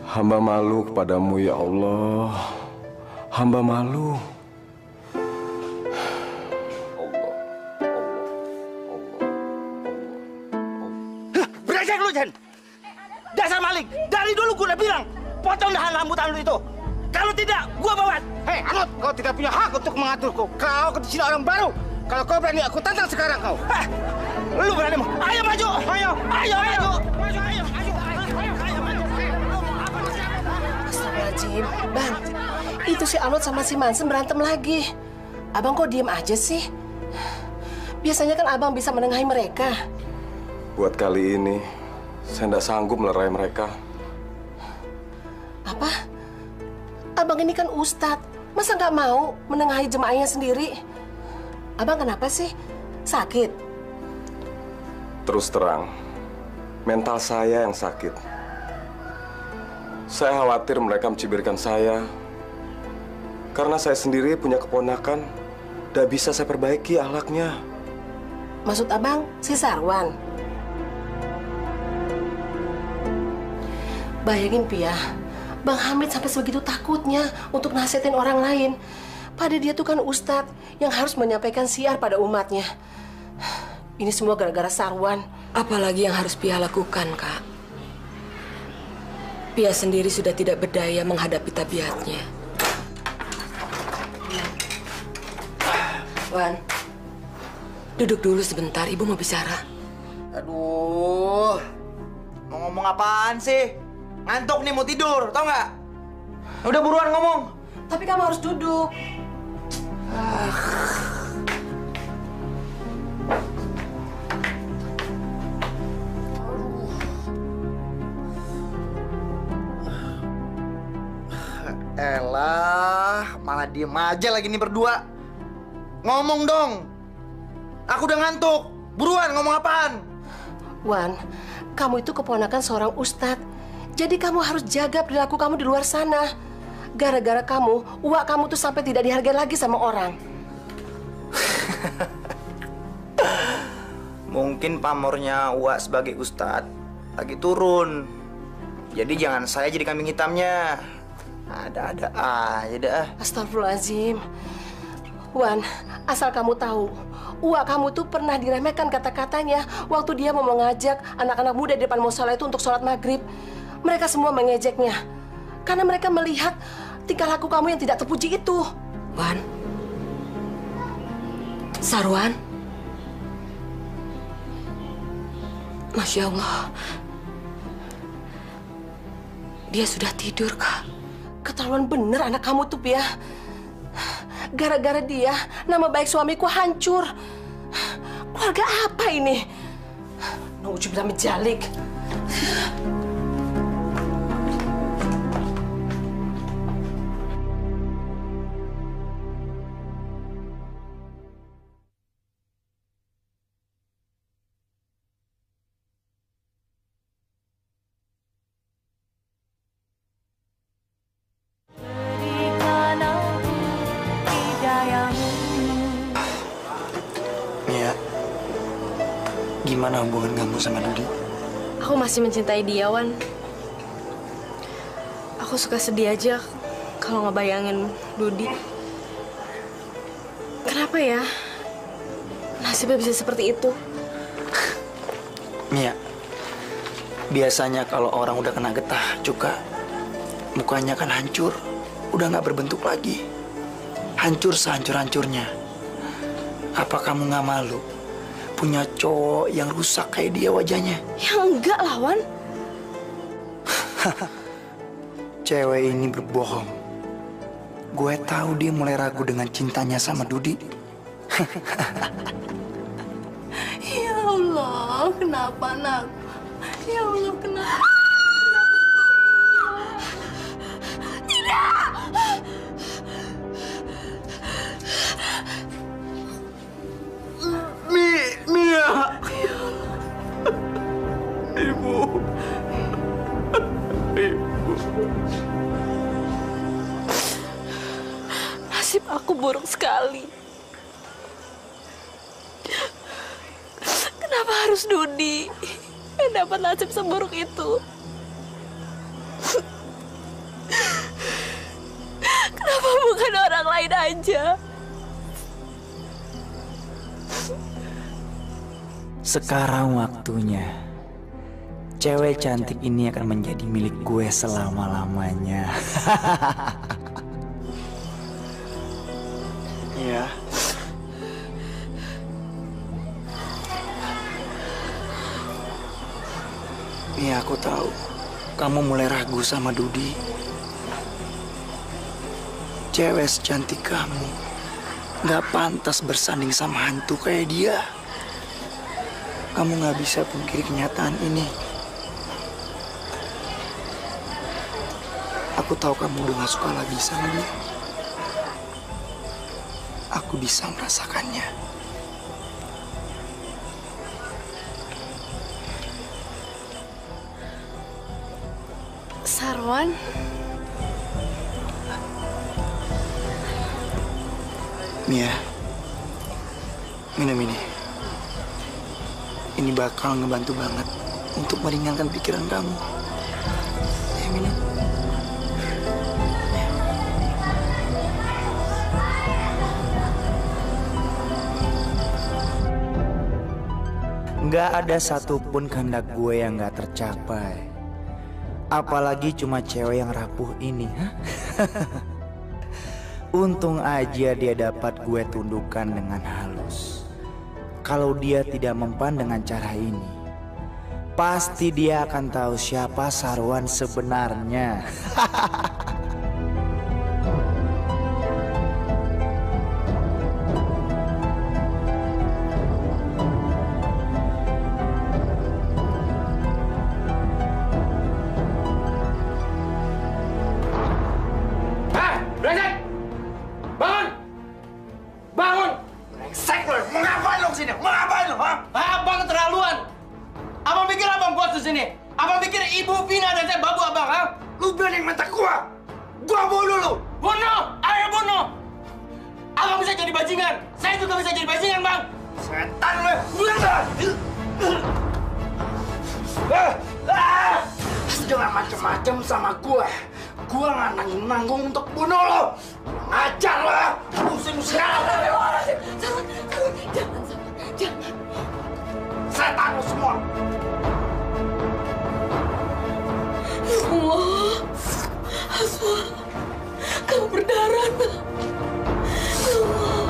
Hamba malu kepadamu ya Allah. Hamba malu. Brengsek lu, Jen! Dasar maling! Dari dulu gue udah bilang, potong dahan rambutan lu itu. Kalau tidak, gue bawa. Hei, Anut, kau tidak punya hak untuk mengaturku. Kau di sini orang baru. Kalau kau berani, aku tantang sekarang kau. Lu berani mau? Ayo maju! Ayo! Ayo! Ayo! Maju! Ayo! Astagfirullahaladzim. Bang, itu si Anut sama si Mansen berantem lagi. Abang kok diem aja sih? Biasanya kan abang bisa menengahi mereka. Buat kali ini, saya tidak sanggup melerai mereka. Apa? Abang ini kan ustadz. Masa nggak mau menengahi jemaahnya sendiri? Abang kenapa sih? Sakit? Terus terang, mental saya yang sakit. Saya khawatir mereka mencibirkan saya. Karena saya sendiri punya keponakan, tidak bisa saya perbaiki akhlaknya. Maksud abang, si Sarwan? Bayangin, Pia. Bang Hamid sampai sebegitu takutnya untuk nasihatin orang lain. Pada dia tuh kan ustadz yang harus menyampaikan syiar pada umatnya. Ini semua gara-gara Sarwan. Apalagi yang harus Pia lakukan, Kak? Pia sendiri sudah tidak berdaya menghadapi tabiatnya. Wan, duduk dulu sebentar, Ibu mau bicara. Aduh, mau ngomong apaan sih? Ngantuk nih, mau tidur, tau nggak? Udah buruan ngomong. Tapi kamu harus duduk. Elah, malah diem aja lagi nih berdua. Ngomong dong. Aku udah ngantuk. Buruan, ngomong apaan? Wan, kamu itu keponakan seorang ustadz. Jadi kamu harus jaga perilaku kamu di luar sana. Gara-gara kamu, uak kamu tuh sampai tidak dihargai lagi sama orang. Mungkin pamornya Uak sebagai ustadz lagi turun. Jadi jangan saya jadi kambing hitamnya. Ada-ada aja dah. Astagfirullahaladzim. Wan, asal kamu tahu, uak kamu tuh pernah diremehkan kata-katanya waktu dia mau mengajak anak-anak muda di depan musola itu untuk sholat maghrib. Mereka semua mengejeknya karena mereka melihat tingkah laku kamu yang tidak terpuji itu. Wan, Sarwan, Masya Allah, dia sudah tidur, Kak. Keterlaluan bener anak kamu tuh, Pia. Gara-gara dia, nama baik suamiku hancur. Keluarga apa ini? Nauzubillah min dzalik. Gimana hubungan kamu sama Dudi? Aku masih mencintai dia, Wan. Aku suka sedih aja kalau ngebayangin Dudi. Kenapa ya? Nasibnya bisa seperti itu. Mia, biasanya kalau orang udah kena getah cuka, mukanya kan hancur, udah nggak berbentuk lagi. Hancur sehancur-hancurnya. Apa kamu nggak malu punya cowok yang rusak kayak dia wajahnya? Ya enggak lah, Wan. Cewek ini berbohong. Gue tahu dia mulai ragu dengan cintanya sama Dudi. Ya Allah, kenapa nak? Ya Allah, kenapa? Tidak! Mia! Ibu! Nasib aku buruk sekali. Kenapa harus Dudi yang dapat nasib seburuk itu? Kenapa bukan orang lain aja? Sekarang waktunya. Cewek cantik ini akan menjadi milik gue selama-lamanya. Iya. Iya, aku tahu. Kamu mulai ragu sama Dudi. Cewek secantik kamu nggak pantas bersanding sama hantu kayak dia. Kamu nggak bisa pungkiri kenyataan ini. Aku tahu kamu udah gak suka lagi sama dia. Aku bisa merasakannya. Sarwan? Mia, minum ini. Ini bakal ngebantu banget untuk meringankan pikiran kamu. Ayo minum. Nggak ada satupun kehendak gue yang nggak tercapai. Apalagi cuma cewek yang rapuh ini. Untung aja dia dapat gue tundukkan dengan halus. Kalau dia tidak mempan dengan cara ini, pasti dia akan tahu siapa Sarwan sebenarnya. Jangan macem-macem sama gue. Gue nggak nanggung untuk bunuh lo. Ngajar lo. Usir-usir aja. Jangan. Setan lo semua. Ya Allah. Asma, kamu berdarah, nak. Ya Allah.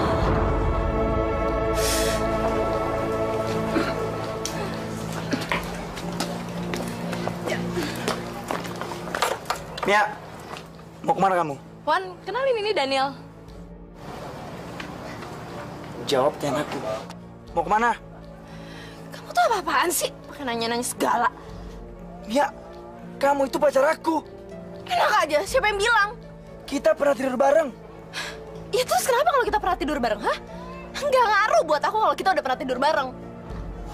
Mia, mau kemana kamu? Wan, kenalin ini Daniel. Jawab pertanyaan aku. Mau kemana? Kamu tuh apa-apaan sih? Pakai nanya-nanya segala. Mia, kamu itu pacar aku. Enak aja, siapa yang bilang? Kita pernah tidur bareng. Ya terus kenapa kalau kita pernah tidur bareng, hah? Nggak ngaruh buat aku kalau kita udah pernah tidur bareng.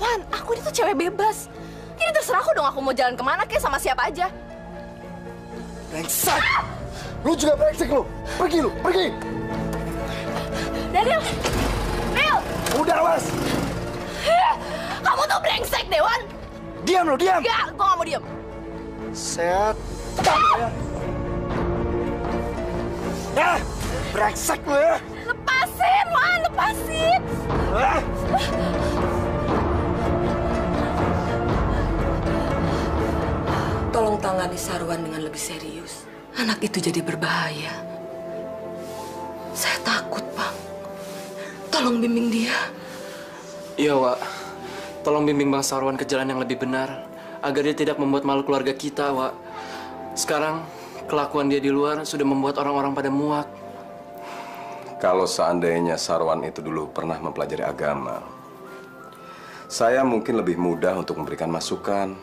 Wan, aku ini tuh cewek bebas. Ini terserah aku dong, aku mau jalan kemana kek sama siapa aja. Brengsek! Lu juga brengsek lu! Pergi lu! Pergi! Daniel! Neil! Udah, awas! Kamu tuh brengsek, Dewan! Diam lu, diam! Enggak, gua nggak mau diam. Setan! Brengsek lu ya! Lepasin, Wan, lepasin! Tolong tangani Sarwan dengan lebih serius. Anak itu jadi berbahaya. Saya takut, Bang. Tolong bimbing dia. Iya, Wak. Tolong bimbing Bang Sarwan ke jalan yang lebih benar. Agar dia tidak membuat malu keluarga kita, Wak. Sekarang, kelakuan dia di luar sudah membuat orang-orang pada muak. Kalau seandainya Sarwan itu dulu pernah mempelajari agama, saya mungkin lebih mudah untuk memberikan masukan.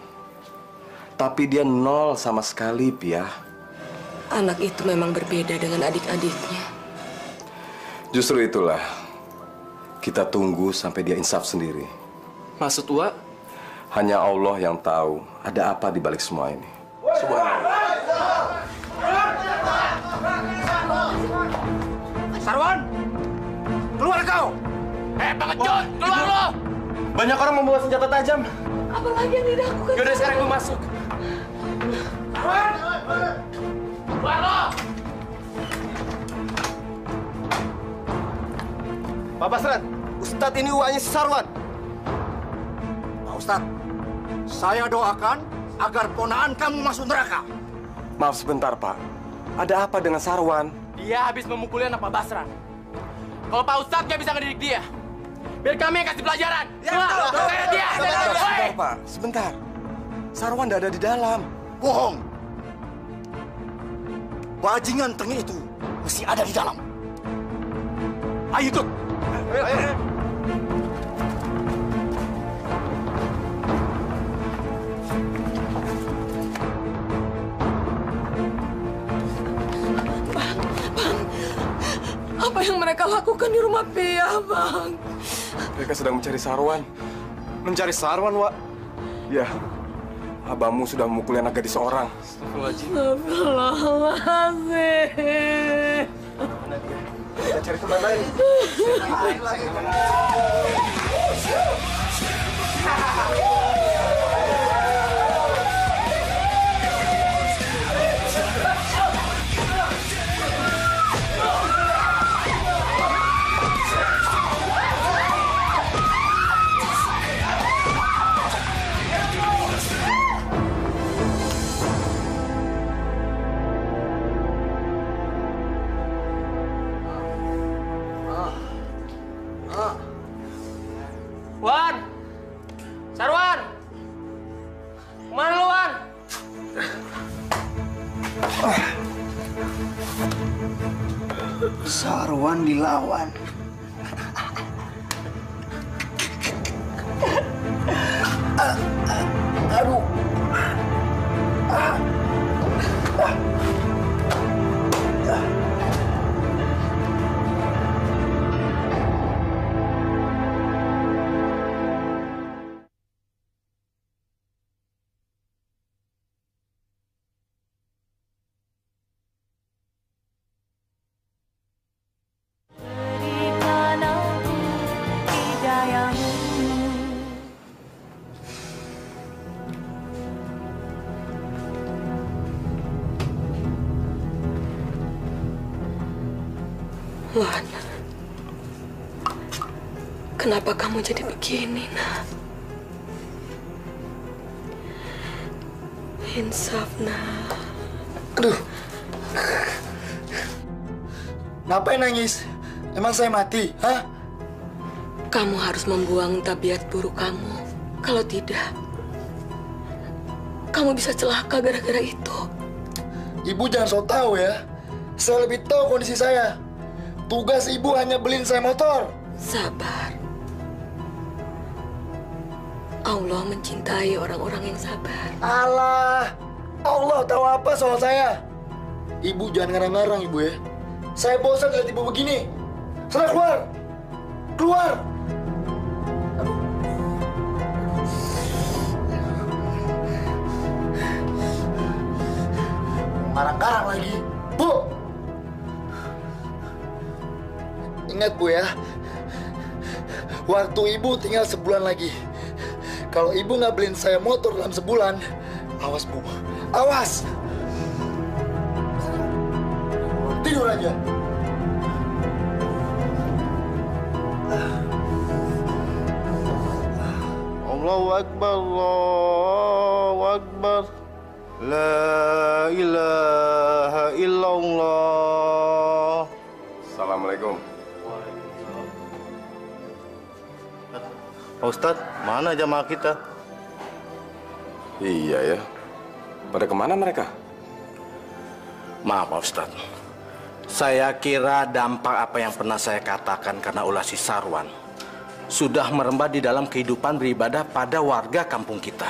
Tapi dia nol sama sekali, Pia. Anak itu memang berbeda dengan adik-adiknya. Justru itulah, kita tunggu sampai dia insaf sendiri. Maksud Wak? Hanya Allah yang tahu ada apa di balik semua ini. Subhanallah. Sarwan! Keluar kau! Pengecut! Keluar lo! Banyak orang membawa senjata tajam. Apa lagi yang dilakukan? Yaudah, sekarang gue masuk. Keluar lo! Pak Basran, Ustadz ini uangnya si Sarwan. Pak Ustadz, saya doakan agar ponaan kamu masuk neraka. Maaf sebentar, Pak. Ada apa dengan Sarwan? Dia habis memukuli anak Pak Basran. Kalau Pak Ustadz nggak bisa ngedidik dia, biar kami yang kasih pelajaran. Saya dia. Sebentar, Pak. Sebentar. Sarwan tidak ada di dalam. Bohong. Bajingan tengik itu mesti ada di dalam. Ayo ikut. Ayo. Apa yang mereka lakukan di rumah Pia, Bang? Mereka sedang mencari Sarwan. Mencari Sarwan, Wak? Ya, abangmu sudah memukuli anak gadis seorang. Astagfirullahaladzim. Kita cari tempat lain. Wan! Sarwan! Kemana lu, Wan? Sarwan dilawan. Aduh. Wan, kenapa kamu jadi begini, nak? Insaf, nak. Aduh. Ngapain nangis? Emang saya mati, hah? Kamu harus membuang tabiat buruk kamu. Kalau tidak, kamu bisa celaka gara-gara itu. Ibu jangan so tahu ya. Saya lebih tahu kondisi saya. Tugas ibu hanya beliin saya motor. Sabar. Allah mencintai orang-orang yang sabar. Allah tahu apa soal saya. Ibu jangan ngarang-ngarang, Ibu ya. Saya bosan lihat ibu begini. Sana keluar. Keluar. Ngarang-ngarang lagi. Bu. Ingat, Bu ya. Waktu ibu tinggal sebulan lagi. Kalau ibu nggak beliin saya motor dalam sebulan, awas, Bu. Awas! tidur aja. Allahu Akbar, Allahu Akbar. La ilaha illallah. Assalamualaikum. Pak Ustadz, mana jamaah kita? Iya ya. Pada kemana mereka? Maaf Pak Ustadz. Saya kira dampak apa yang pernah saya katakan karena ulah si Sarwan sudah merembah di dalam kehidupan beribadah pada warga kampung kita.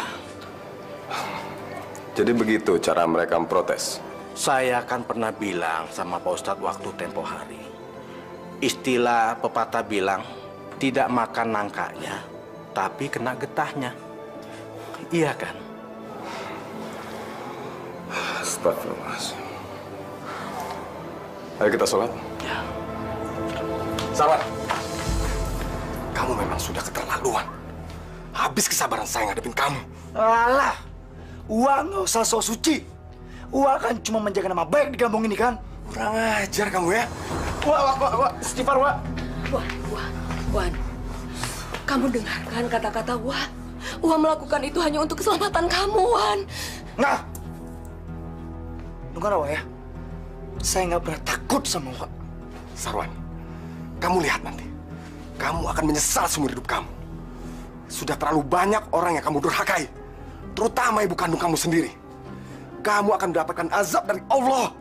Jadi begitu cara mereka memprotes? Saya kan pernah bilang sama Pak Ustadz waktu tempo hari. Istilah pepatah bilang, tidak makan nangkanya, tapi kena getahnya. Iya kan? Astagfirullahaladzim. Ayo kita sholat. Ya. Sarwan, kamu memang sudah keterlaluan. Habis kesabaran saya ngadepin kamu. Alah, Wak nggak usah sok suci. Wak kan cuma menjaga nama baik di kampung ini kan. Kurang ajar kamu ya. Wak, istighfar Wak. Wan, kamu dengarkan kata-kata Wak. Wak melakukan itu hanya untuk keselamatan kamu, Wan. Nah, dengar Wak ya. Saya nggak pernah takut sama Wak. Sarwan, kamu lihat nanti. Kamu akan menyesal seumur hidup kamu. Sudah terlalu banyak orang yang kamu durhakai. Terutama ibu kandung kamu sendiri. Kamu akan mendapatkan azab dari Allah.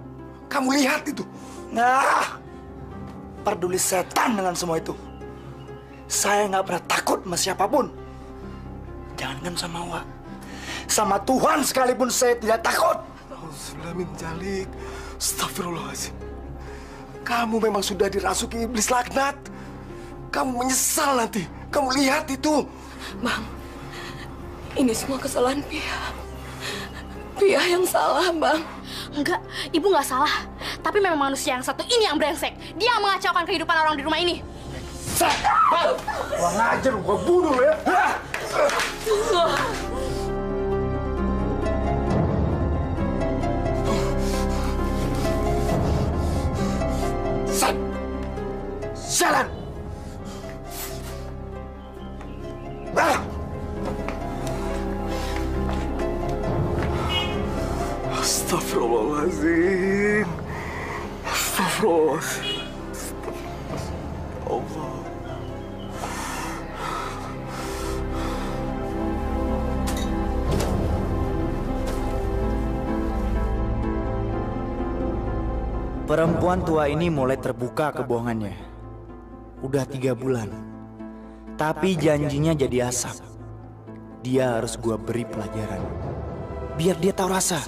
Kamu lihat itu. Nah, peduli setan dengan semua itu. Saya nggak pernah takut sama siapapun. Jangankan sama Wak. Sama Tuhan sekalipun saya tidak takut. Auzubillahi jalik. Astagfirullahaladzim. Kamu memang sudah dirasuki iblis laknat. Kamu menyesal nanti. Kamu lihat itu. Bang, ini semua kesalahan Pia. Pia yang salah, Bang. Enggak, ibu nggak salah. Tapi memang manusia yang satu ini yang brengsek. Dia yang mengacaukan kehidupan orang di rumah ini. Wah ngajar, gua bunuh ya. Jalan. Astagfirullahaladzim. Astagfirullahaladzim. Allah. Perempuan tua ini mulai terbuka kebohongannya. Udah 3 bulan. Tapi janjinya jadi asap. Dia harus gua beri pelajaran. Biar dia tahu rasa.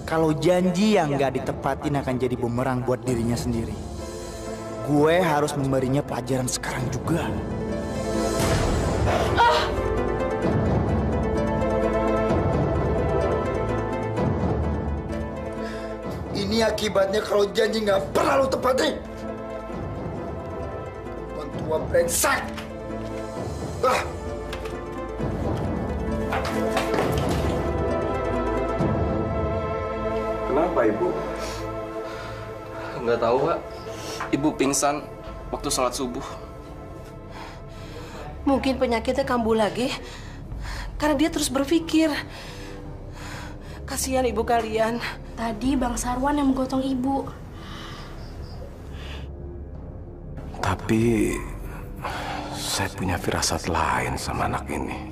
Kalau janji yang gak ditepatin akan jadi bumerang buat dirinya sendiri. Gue harus memberinya pelajaran sekarang juga. Ini akibatnya kalau janji nggak pernah lu tepatin. Tua brengsek. Kenapa ibu? Nggak tahu, Pak. Ibu pingsan waktu sholat subuh. Mungkin penyakitnya kambuh lagi. Karena dia terus berpikir. Kasihan ibu kalian. Tadi Bang Sarwan yang menggotong ibu. Tapi saya punya firasat lain sama anak ini.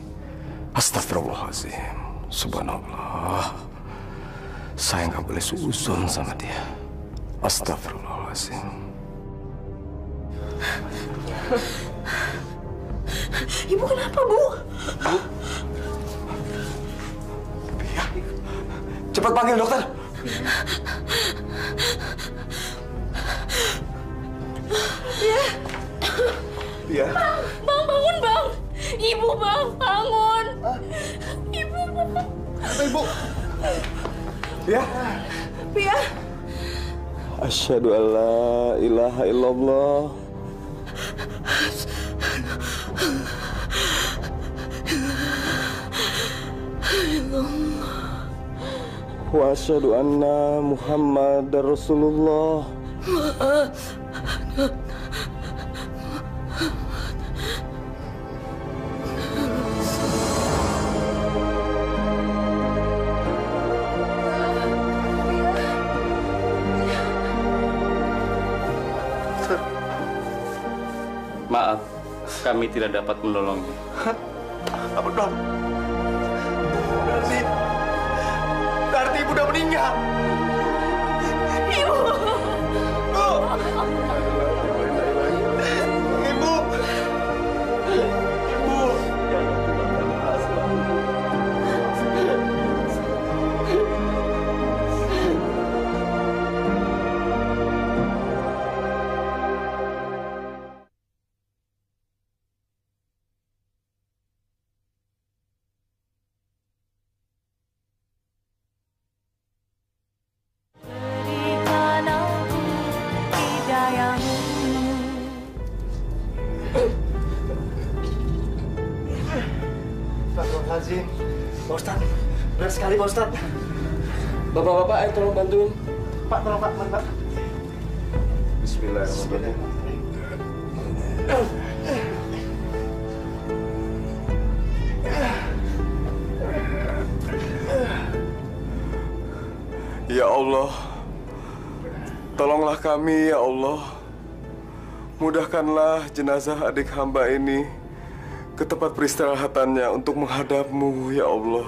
Astagfirullahaladzim. Subhanallah. Saya nggak boleh suuzon sama dia. Astagfirullahaladzim. Ibu kenapa, Bu? Bu. Cepat panggil dokter. Ya. Iya. Bang, bangun, Bang. Ibu, Bang, bangun. Ibu, Bang. Apa ibu? Ya. Pia. Asyhadu an la ilaha illallah. Wa asyhadu anna Muhammadar Rasulullah. Maaf, kami tidak dapat menolongnya. Apa dong? Berarti ibu udah meninggal. Ibu. Ibu. Ibu. Astagfirullahaladzim. Pak Ustadz, berat sekali Pak Ustadz. Bapak-bapak, ayo tolong bantuin. Pak, tolong Pak, mari Pak. Bismillahirrahmanirrahim. Ya Allah, tolonglah kami ya Allah. Mudahkanlah jenazah adik hamba ini ke tempat peristirahatannya untuk menghadap-Mu ya Allah.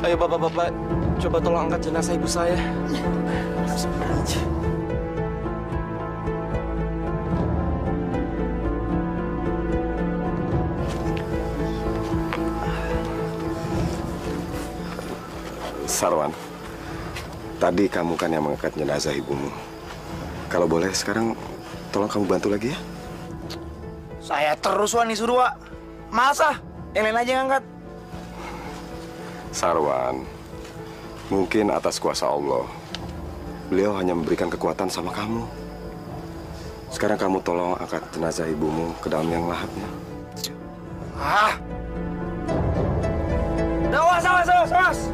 Ayo bapak-bapak, coba tolong angkat jenazah ibu saya. Sarwan, tadi kamu kan yang mengangkat jenazah ibumu. Kalau boleh sekarang tolong kamu bantu lagi ya. Saya terus Wan disuruh, Wak. Masa? Yang lain aja yang angkat. Sarwan, mungkin atas kuasa Allah, beliau hanya memberikan kekuatan sama kamu. Sekarang kamu tolong angkat jenazah ibumu ke dalam yang lahatnya. Ah! Awas!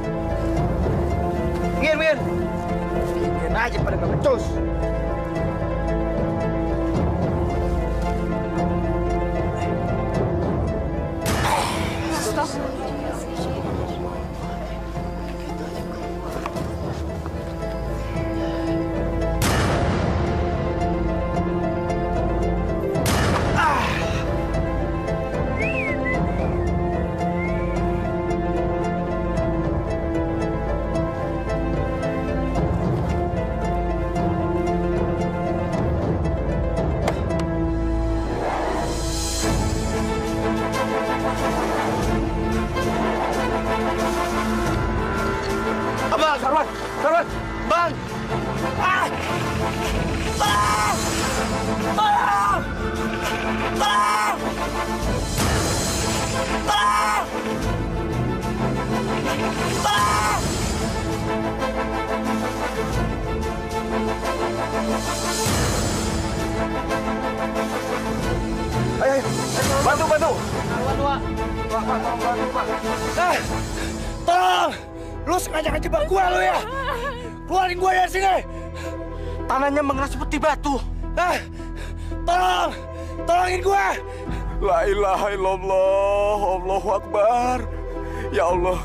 Minggir aja pada gak becus. Stop. Bantu, bantu. Tolong! Lu sengaja ngejebak gua lu ya? Keluarin gua dari sini! Tanahnya mengeras seperti batu. Tolong! Tolongin gua! La ilaha illallah, Allahu Akbar. Ya Allah,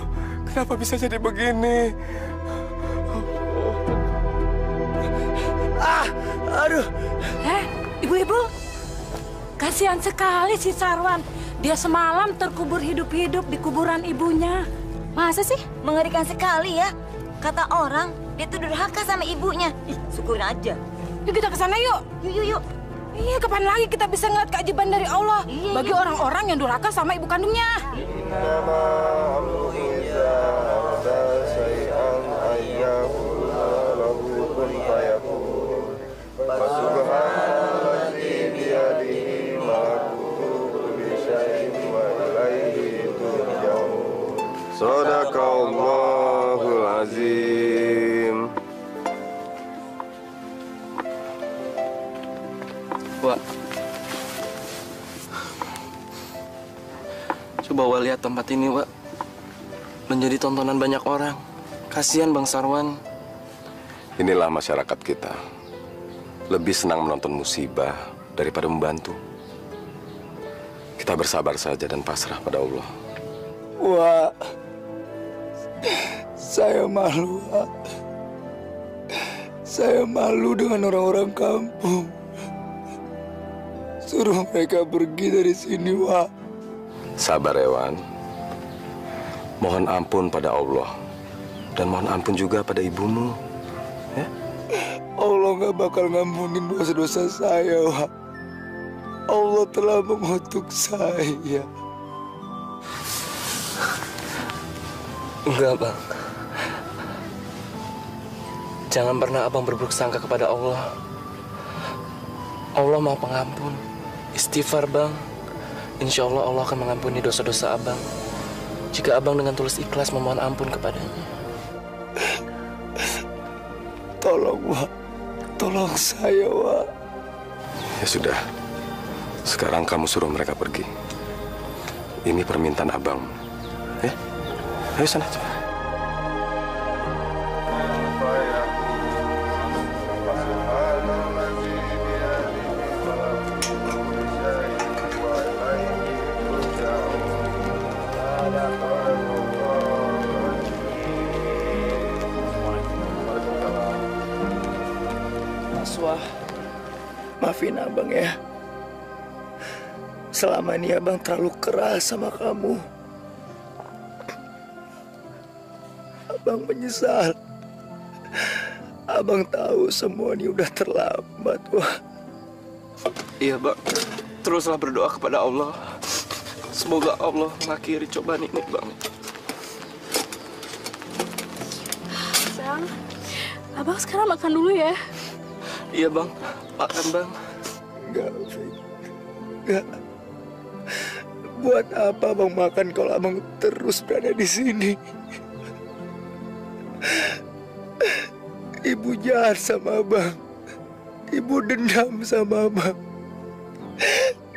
kenapa bisa jadi begini? Aduh. Ibu-ibu, kasihan sekali si Sarwan. Dia semalam terkubur hidup-hidup di kuburan ibunya. Masa sih? Mengerikan sekali ya. Kata orang, dia tuh durhaka sama ibunya. Ih, syukurin aja. Yuk kita ke sana yuk. Yuk. Iya, kapan lagi kita bisa ngeliat keajaiban dari Allah bagi orang-orang yang durhaka sama ibu kandungnya. Sadaqallahul azim. Wak, coba Wak lihat tempat ini, Wak. Menjadi tontonan banyak orang. Kasihan Bang Sarwan. Inilah masyarakat kita. Lebih senang menonton musibah daripada membantu. Kita bersabar saja dan pasrah pada Allah. Wak, saya malu, Wak. Saya malu dengan orang-orang kampung. Suruh mereka pergi dari sini, Wak. Sabar, Ewan. Mohon ampun pada Allah. Dan mohon ampun juga pada ibumu. Ya? Allah gak bakal ngampunin dosa-dosa saya, Wak. Allah telah mengutuk saya. Enggak, Bang. Jangan pernah Abang berburuk sangka kepada Allah. Allah Maha Pengampun. Istighfar, Bang. Insya Allah Allah akan mengampuni dosa-dosa Abang jika Abang dengan tulus ikhlas memohon ampun kepadanya. Tolong, Wak. Tolong saya, Wak. Ya sudah. Sekarang kamu suruh mereka pergi. Ini permintaan Abang. Ya? Ayo sana, cepat. Wah, maafin Abang ya. Selama ini Abang terlalu keras sama kamu. Abang menyesal. Abang tahu semua ini udah terlambat, Wah. Iya, Bang. Teruslah berdoa kepada Allah. Semoga Allah mengakhiri cobaan ini, Bang. Sayang, Abang sekarang makan dulu ya. Iya, Bang. Makan, Bang. Enggak, Fik. Enggak. Buat apa Abang makan kalau Abang terus berada di sini? Ibu jahat sama Abang. Ibu dendam sama Abang.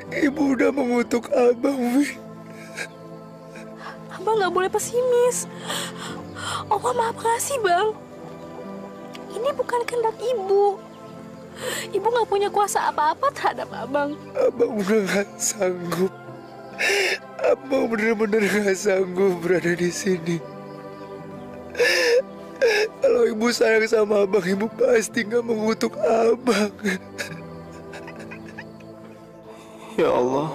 Ibu udah mengutuk Abang, Fik. Abang nggak boleh pesimis. Allah Maha Pengasih, Bang. Ini bukan kehendak Ibu. Ibu nggak punya kuasa apa-apa terhadap Abang. Abang udah gak sanggup. Abang bener-bener gak sanggup berada di sini. Kalau Ibu sayang sama Abang, Ibu pasti gak mengutuk Abang. Ya Allah,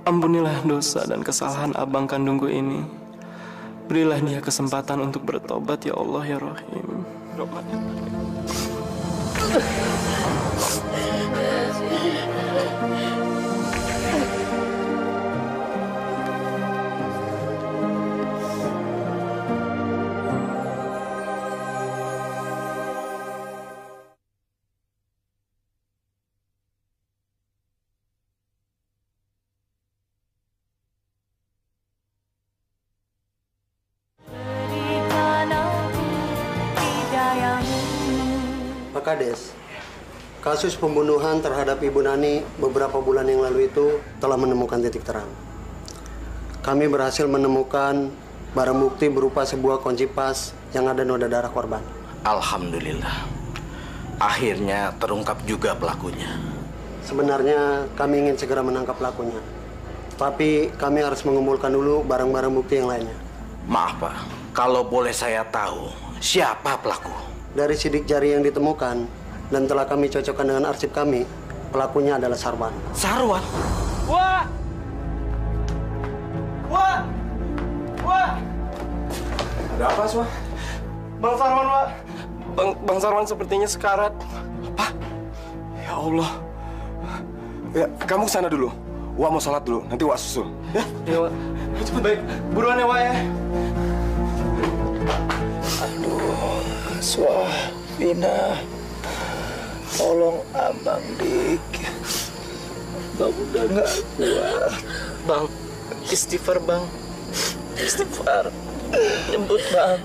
ampunilah dosa dan kesalahan Abang kandungku ini. Berilah dia kesempatan untuk bertobat, ya Allah, ya Rahim. Pak Kades, kasus pembunuhan terhadap Ibu Nani beberapa bulan yang lalu itu telah menemukan titik terang. Kami berhasil menemukan barang bukti berupa sebuah kunci pas yang ada noda darah korban. Alhamdulillah. Akhirnya terungkap juga pelakunya. Sebenarnya kami ingin segera menangkap pelakunya. Tapi kami harus mengumpulkan dulu barang-barang bukti yang lainnya. Maaf Pak, kalau boleh saya tahu siapa pelaku? Dari sidik jari yang ditemukan dan telah kami cocokkan dengan arsip kami, pelakunya adalah Sarwan. Sarwan? Wah! Wah! Wah! Ada apa, Swa? Bang Sarwan, Wah. Bang Sarwan sepertinya sekarat. Apa? Ya Allah. Ya, kamu ke sana dulu. Wah mau sholat dulu, nanti Wah susul. Ya? Ya, Wah. Cepet baik. Buruan ya, Wah ya. Aduh, Swa, Vina. Tolong abang dik. Bang udah nggak kuat. Bang, istighfar bang. Istighfar. Nyebut bang.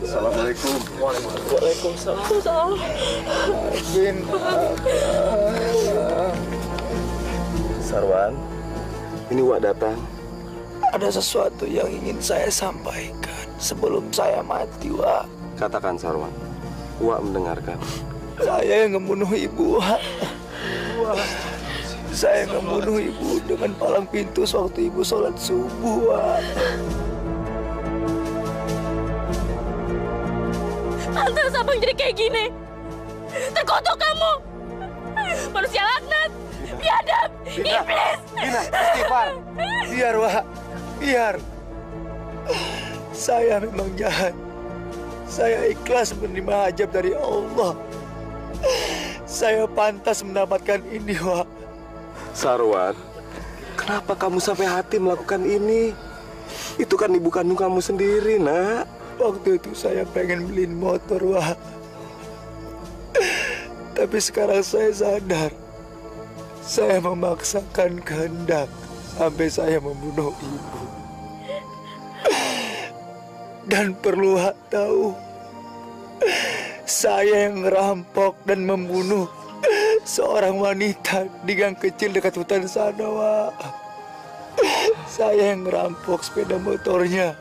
Assalamualaikum. Waalaikumsalam. Bin. Sarwan, ini Wak datang. Ada sesuatu yang ingin saya sampaikan sebelum saya mati, Wak. Katakan Sarwan. Wak mendengarkan. Saya yang membunuh ibu, Wak. Saya membunuh ibu dengan palang pintu sewaktu ibu sholat subuh, Wak. Pantas abang jadi kayak gini. Terkutuk kamu. Manusia laknat. Biadab. Iblis. Vina, istighfar. Biar, Wak. Biar. Saya memang jahat. Saya ikhlas menerima hajab dari Allah. Saya pantas mendapatkan ini, Wak. Sarwan, kenapa kamu sampai hati melakukan ini? Itu kan ibu kandung kamu sendiri, nak. Waktu itu saya pengen beliin motor, Wak. Tapi sekarang saya sadar. Saya memaksakan kehendak sampai saya membunuh ibu. Dan perlu Wak tahu, saya yang ngerampok dan membunuh seorang wanita di gang kecil dekat hutan sana, Wak. Saya yang ngerampok sepeda motornya.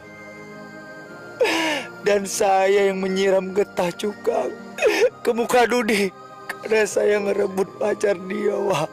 Dan saya yang menyiram getah cukang ke muka Dudi karena saya ngerebut pacar dia, Wak.